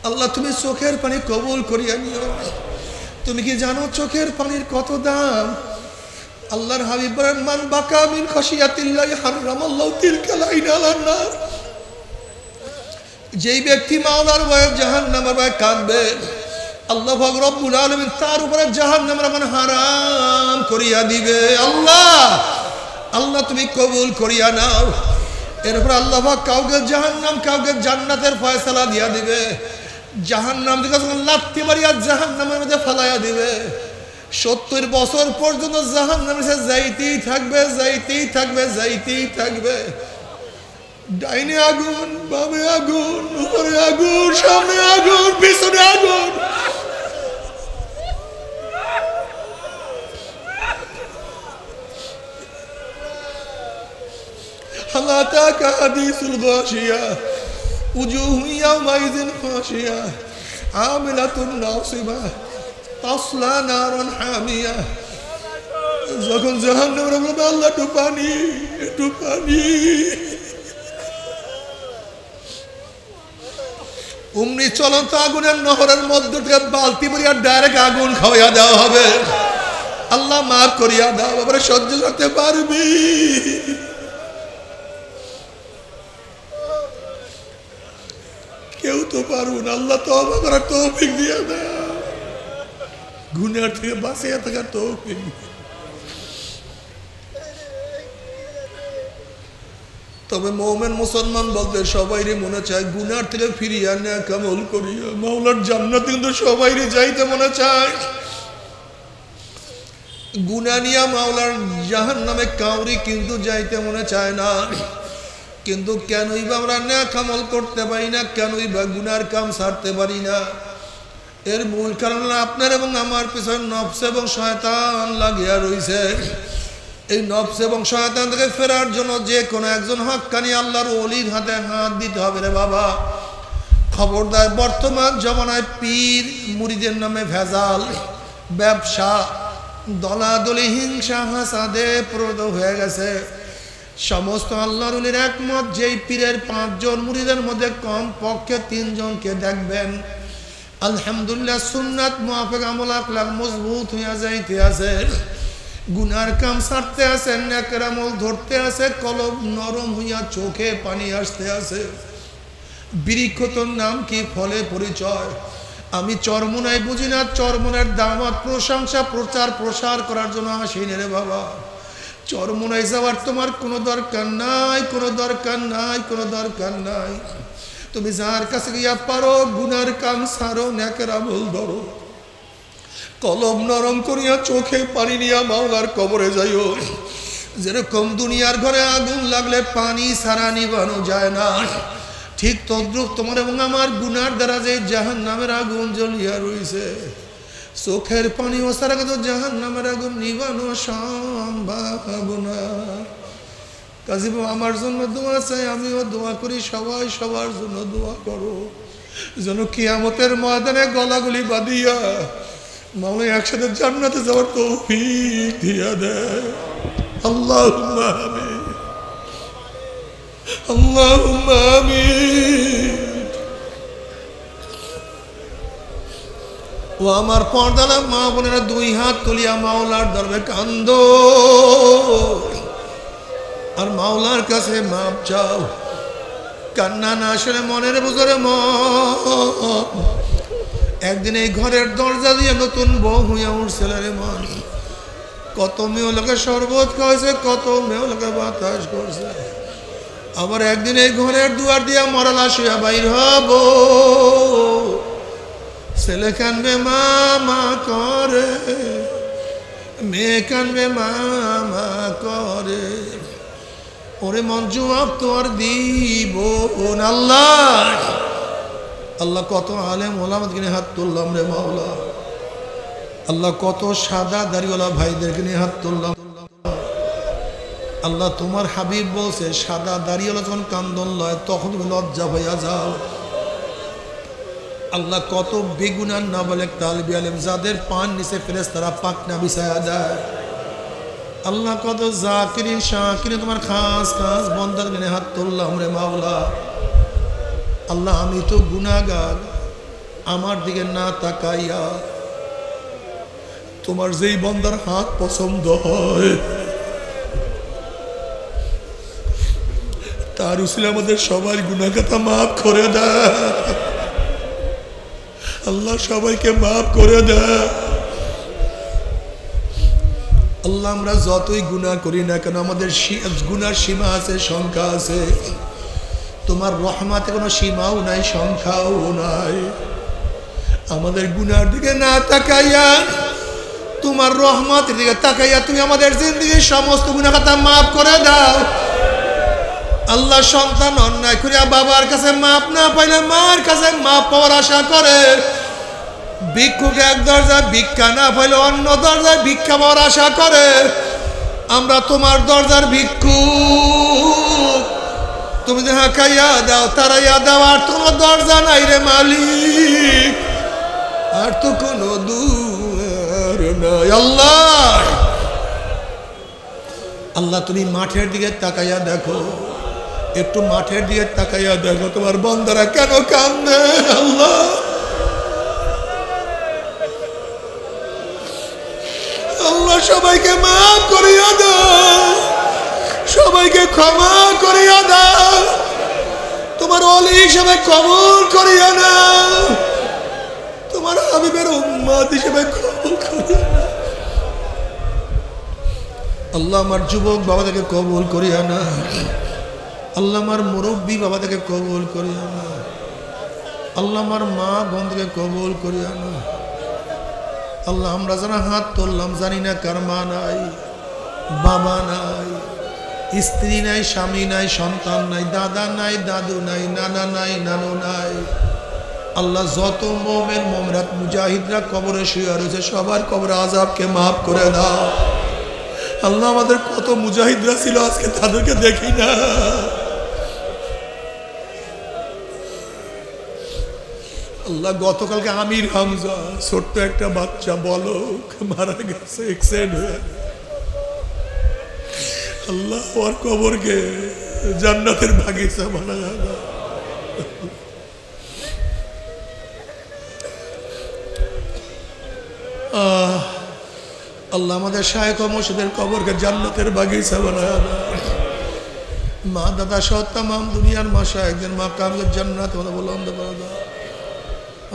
আল্লাহ তুমি চোখের পানি কবুল করিয়া নিও। তুমি কি জানো চোখের পানির কত দাম? আল্লাহর হাবিব বলেন, মান বাকা মিন খাশিয়াতিল্লাহি হারামাল্লাহু তিলকাল আইন আলান নার। যেই ব্যক্তি মাওলার ভয়ে জাহান্নামের ভয়ে কাঁদবে, আল্লাহ পাক রব্বুল আলামিন তার উপরে জাহান্নামের আগুন হারাম করিয়া দিবে। আল্লাহ আল্লাহ তুমি কবুল করিয়া নাও। এরপর আল্লাহ পাক কাউকে জাহান্নাম, কাউকে জান্নাতের ফয়সালা দিয়া দিবে। জাহান্নাম থেকে লাথি মারিয়া জাহান্নামের মধ্যে ফেলাইয়া দিবে। 70 বছর পর্যন্ত জাহান্নামে সে যাইতেই থাকবে, যাইতেই থাকবে, যাইতেই থাকবে। ডাইনে আগুন, বামে আগুন, উপরে আগুন, সামনে আগুন, পিছনে আগুন। হালাতাকা হাদিসুল গাশিয়া উজুহু ইয়াওমাইযিন খাশিয়া আমিলাতুন নাসিবা তাসলা নারান হামিয়া। যখন জাহান্নামের বলবে, আল্লাহ একটু পানি, একটু পানি, অমনি চলন্ত আগুনের নহরের মধ্য থেকে বালতি ভরিয়া ডাইরেক্ট আগুন খাওয়াইয়া দেওয়া হবে। আল্লাহ মাফ করিয়া দাও, আবার সহ্য করতে পারবি? কেউ তো পারবো না। আল্লাহ তওবা করার তৌফিক দিয়ে দাও, গুনাহ থেকে বাঁচিয়ে থাকার তৌফিক। তবে মুমিন মুসলমান বলতে সবাইরই মনে চায় গুনাহ থেকে ফিরিয়া নেক আমল করিয়া মাওলার জান্নাতে, কিন্তু সবাইরই যাইতে মনে চায়। গুনাহ নিয়া মাওলার জাহান্নামে কাউরি কিন্তু যাইতে মনে চায় না। কিন্তু কেনই বা আমরা নেক আমল করতে পারি না, কেনই বা গুনার কাম ছাড়তে পারি না? এর মূল কারণ আপনার এবং আমার পিছনে নফস এবং শয়তান লাগিয়া রইছে। এই নফস এবং শয়তান থেকে ফেরার জন্য যে কোনো একজন হক্কানি আল্লাহর ওলির হাতে হাত দিতে হবে রে বাবা। খবরদার, বর্তমান জমানায় পীর মুরিদের নামে ভেজাল, ব্যবসা, দলাদলি, হিংসা, হাসাদে প্রদ হয়ে গেছে। সমস্ত আল্লাহর ওলির একমত, যেই পীরের 5 জন মুরিদের মধ্যে কম পক্ষে 3 জনকে দেখবেন আলহামদুলিল্লাহ সুন্নাত মুআফিক আমল আখলাক মজবুত হইয়া যাইতে আছে, গুনার কাম ছাড়তে আছে, নেকের আমল ধরতে আছে, কলব নরম হইয়া চোখে পানি আসতে আছে। বৃক্ষতর নাম কি, ফলে পরিচয়। আমি চরমোনাই বুঝি না, চরমোনের দাওয়াত, প্রশংসা, প্রচার প্রসার করার জন্য আসিনি রে বাবা। চরমোনাই যাওয়ার তোমার কোনো দরকার নাই, কোনো দরকার নাই, কোনো দরকার নাই। তুমি যার কাছে গিয়া পারো গুনার কাম ছাড়ো, নেকের আমল ধরো, কলম নরম করিয়া চোখে পানি নিয়া মাওলার কবরে যাইও। যেরকম দুনিয়ার ঘরে আগুন লাগলে পানি ছাড়া নিভানো যায় না, ঠিক তদ্রুপ তোমার এবং আমার গুনার দ্বারা যে জাহান্নামের আগুন জ্বলিয়া রইছে, চোখের পানি ও ছাড়া কিন্তু জাহান্নামের আগুন নিভানো সম্ভব না। কাজী আমার জন্য দোয়া চাই, আমিও দোয়া করি, সবাই সবার জন্য দোয়া করো যেন কিয়ামতের ময়দানে গলাগলি বাঁধিয়া মাওলা একসাথে জান্নাতে যাওয়ার তৌফিক দিয়া দেয়। আল্লাহুম্মা আমিন, আল্লাহুম্মা আমিন। ও আমার পর্দালা মা বোনেরা, দুই হাত তুলিয়া মাওলার দরবারে কান্দো আর মাওলার কাছে মাপ চাও। কান্না না আসলে মনের বুঝরে মন, একদিন এই ঘরের দরজা দিয়ে নতুন বউ হইয়া উঠছিল রে মন। কত মেয়ে লোকে শরবত খাওয়াইছে, কত মেয়ে লোকে বাতাস করছে, আবার একদিন এই ঘরের দুয়ার দিয়া মরালা শুয়া বাইর হব। ছেলে কানবে মামা করে, মেয়ে কানবে মামা করে, ওরে মন জবাব তো আর দিব না। আল্লাহ আল্লাহ কত আলেম ওলামাকে নিয়ে হাত তুললাম রে মাওলা। আল্লাহ কত সাদা দাড়িওয়ালা ভাইদেরকে নিয়ে হাত তুললাম। আল্লাহ তোমার হাবিব বলছে সাদা দাড়িওয়ালা যখন কান্দন লয় তখন তুমি লজ্জা হইয়া যাও। আল্লাহ কত বেগুনার নাবালেক তালিবী আলেম যাদের পান নিচে ফেরেশতারা পাকনা বিছায়া দেয়। আল্লাহ কত জাকিরিন শাকিরিন তোমার খাস খাস বন্দার নিয়ে হাত তুললাম রে মাওলা। আল্লাহ আমি তো গুনাহগার, আমার দিকে না তাকাইয়া তোমার যেই বন্দার হাত পছন্দ হয় তার উসিলে আমাদের সবার গুনাহ খাতা মাফ করে দেয়। আল্লাহ সবাইকে মাফ করে দেয়। আল্লাহ আমরা যতই গুনাহ করি না কেন আমাদের গুনার সীমা আছে, সংখ্যা আছে। তোমার রহমতে কোনো সীমাও নাই, সংখ্যাও নাই। আমাদের গুনার দিকে না তাকাইয়া তোমার রহমতের দিকে তাকাইয়া তুমি আমাদের জিন্দেগির সমস্ত গুনাহ খাতা মাফ করে দাও। আল্লাহ সন্তান অন্যায় করিয়া বাবার কাছে মাপ না পাইলে মার কাছে মাপ পাওয়ার আশা করে, ভিক্ষুক এক দরজায় ভিক্ষা না পাইলে অন্য দরজায় ভিক্ষা পাওয়ার আশা করে। আমরা তোমার দরজার ভিক্ষুক, তুমি যাহা খাইয়া দাও তারাইয়া দাও, আর তোমার দরজা নাই রে মালিক, আর তো কোনো দুয়ার নাই। আল্লাহ আল্লাহ তুমি মাঠের দিকে তাকাইয়া দেখো, একটু মাঠের দিকে তাকাইয়া দেখো তোমার বন্দারা কেন কান্দে। আল্লাহ আল্লাহ সবাইকে মাফ করিয়া দাও, সবাইকে ক্ষমা করিয়া দাও, তোমার ওলি হিসেবে কবুল করিয়া নাও, তোমার হাবিবের উম্মত হিসেবে কবুল করিয়া নাও। আল্লাহ আমার যুবক বাবা থেকে কবুল করিয়া না, আল্লাহ আমার মুরব্বী বাবা থেকে কবুল করিয়া না, আল্লাহ আমার মা বোন থেকে কবুল করিয়া না। আল্লাহ আমরা যারা হাত তুললাম জানি না কার মা নাই, বাবা নাই, স্ত্রী নাই, স্বামী নাই, সন্তান নাই, দাদা নাই, দাদু নাই, নানা নাই, নানু নাই। আল্লাহ যত মোমেন মোমরাত মুজাহিদরা কবরে শুয়ে রয়েছে সবার কবরে আযাবকে মাফ করে দাও। আল্লাহ আমাদের কত মুজাহিদরা ছিল আজকে তাদেরকে দেখি না। আল্লাহ গতকালকে আমির হামজা ছোট্ট একটা বাচ্চা বলক মারা গেছে এক্সিডেন্ট হয়ে। আল্লাহ ওর কবরকে জান্নাতের বাগিচা বানায়া দাও। আল্লাহ আমাদের শায়েখ ও মুর্শিদের কবরকে জান্নাতের বাগিচা বানায়া দাও। মা দাদা সহ তামাম দুনিয়ার মাশায়েখদের মাকামকে জান্নাত ওয়ালা বুলন্দ করে দাও।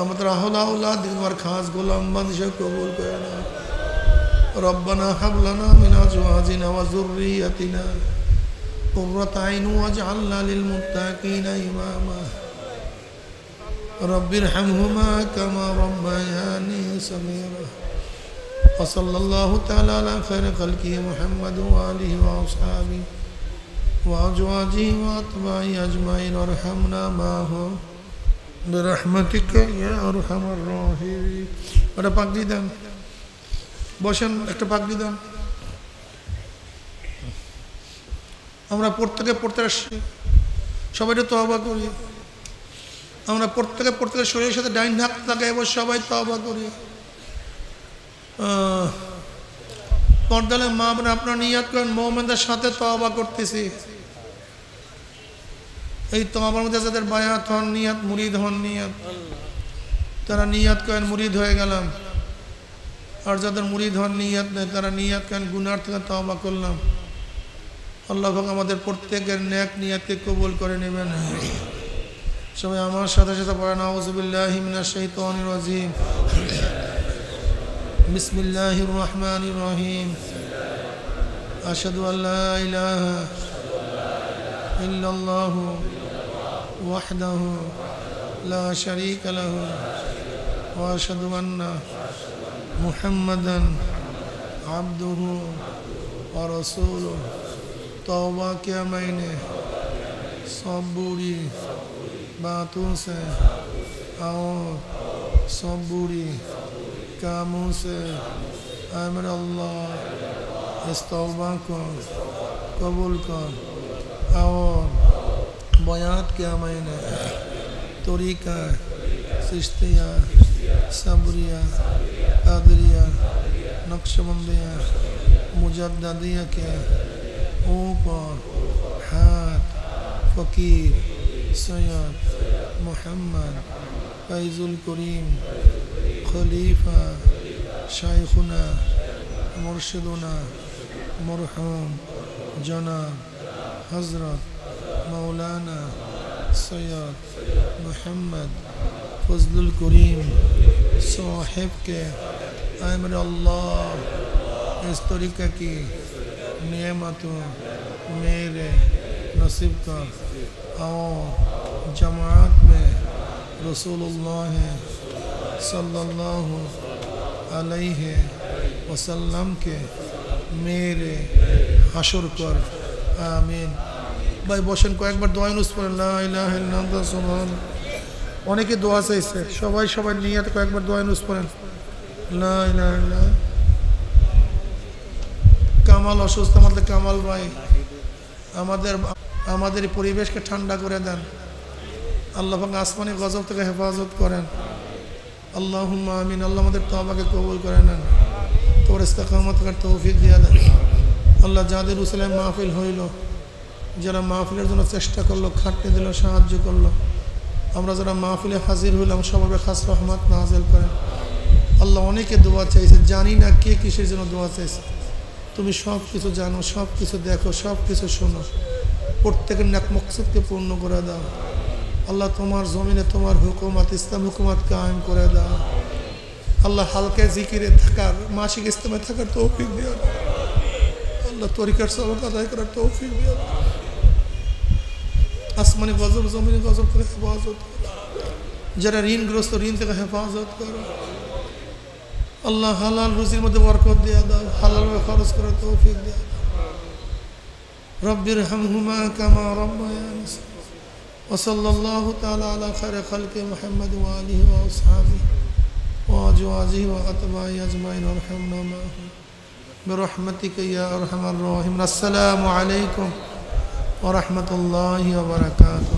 আমাদের আহলা আওলাদ তোমার খাস গোলাম বান্দা কবুল করে নাও। রব্বানা হাব লানা মিন আজওয়াজিনা ওয়া যুররিয়াতিনা কুররাতা আইন ওয়াজআলনা লিল মুত্তাকিনা ইমামা। রব্বিরহামহুমা কামা রাব্বায়ানি সগীরা। ওয়া সাল্লাল্লাহু তাআলা আলা খায়রি খালকি মুহাম্মাদ ওয়া আলিহি ওয়া আসহাবিহি ওয়া আজওয়াজিহি ওয়া আতবাঈহি আজমাইন ওয়ারহামনা মাহুম বিরহমাতিকা ইয়া আরহামার রাহিমিন। একটা পাগড়ি দেন, বসেন, একটা পাগড়ি দেন। আমরা প্রত্যেকে সবাই তো তওবা করি। আমরা প্রত্যেকে শরীরের সাথে ডাইন হাত লাগাই সবাই তওবা করি। পর্দালে মা বোন আপনারা নিয়াত করেন মুমিনদের সাথে তওবা করতেছি। এই তওবার মধ্যে যাদের বায়াত হন নিয়াত, মুরিদ হন নিয়াত, তারা নিয়াত করেন মুরিদ হয়ে গেলাম। আর যাদের মুরিদ হন নিয়াত নেই তারা নিয়াত করেন গুনার থেকে তওবা করলাম। আল্লাহ পাক আমাদের প্রত্যেকের নেক নিয়াতকে কবুল করে নেবেন। সবাই আমার সাথে সাথে পড়েন আউযু বিল্লাহি মিনাশ শাইতানির রাজিম। বিসমিল্লাহির রহমানির রহিম। আশহাদু আল্লা ইলাহা ইল্লাল্লাহু ওয়াহদাহু লা শারীকা লাহু ওয়া আশহাদু আন্না মুহাম্মাদান আবদুহু ওয়া রাসূলুহু। तौबा किया मैंने सब बुरी बातों से और सब बुरी कामों से। ऐ मेरे अल्लाह इस तौबा को कबूल कर। और बयात किया मैंने तरीका चिश्तिया सबरिया कादरिया नक्शबंदिया मुजद्दिदिया के ऊपर हाथ फ़कीर सैयद मोहम्मद फैज़ुल करीम खलीफा शाइखुना मुर्शिदुना मरहूम जनाब हज़रत मौलाना सैयद मोहम्मद फज़लुल करीम साहिब के अमर अल्लाह इस तरीक़े की नेमतों मेरे नसीब का और जमात में रसूलुल्लाह सल्लल्लाहु अलैहि वसल्लम के मेरे हशर कर। आमीन। भाई বসেন কয়েকবার দোয়া নুস পড়েন লা ইলাহা ইল্লাল্লাহ সুবহান। অনেকে দোয়া চাইছে, সবাই নিয়ত কয়েকবার দোয়া নুস পড়েন লা ইলাহা ইল্লাল্লাহ। কামাল অসুস্থ, আমাদের কামাল ভাই আমাদের পরিবেশকে ঠান্ডা করে দেন। আল্লাহ পাক আসমানি গজব থেকে হেফাজত করেন। আল্লাহুম্মা আমিন। আল্লাহ আমাদের তওবাকে কবুল করে নেন, তোর ইস্তেকামত করার তৌফিক দিয়ে দেন। আল্লাহ যাদের উসিলে মাহফিল হইল, যারা মাহফিলের জন্য চেষ্টা করলো, খাটনি দিল, সাহায্য করলো, আমরা যারা মাহফিলে হাজির হইলাম সবাই খাস রহমত নাযিল করেন। আল্লাহ অনেকে দোয়া চাইছে, জানি না কে কিসের জন্য দোয়া চাইছে। তুমি সব কিছু জানো, সব কিছু দেখো, সব কিছু শোনো। প্রত্যেকের নেক মকসদকে পূর্ণ করে দাও। আল্লাহ তোমার জমিনে তোমার হুকুমত, ইসলাম হুকুমত কায়েম করে দাও। আল্লাহ হালকা জিকিরে থাকার, মাসিক ইস্তেমায় থাকার তৌফিক দিও। আল্লাহ তরিকার সবক আদায় করার তৌফিক দিও। আসমানি গজব, জমিনে গজব থেকে হেফাজত করো। যারা ঋণগ্রস্ত, ঋণ থেকে হেফাজত করো। আল্লাহ হালাল রুজির মধ্যে বরকত দিয়ে দাও, হালালভাবে খরচ করার তৌফিক দিয়ে দাও। রব্বিরহামহুমা কামা রাব্বায়ানি সগীরা। ওয়া সাল্লাল্লাহু তাআলা আলা খায়রি খালকি মুহাম্মাদ ওয়া আলিহি ওয়া আসহাবিহি ওয়া আজওয়াজিহি ওয়া আতবাইহি আজমাইন ওয়ারহামনা মা'হুম বিরহমাতিকা ইয়া আরহামার রাহিমিন। আসসালামু আলাইকুম ওয়া রাহমাতুল্লাহি ওয়া বারাকাতুহু।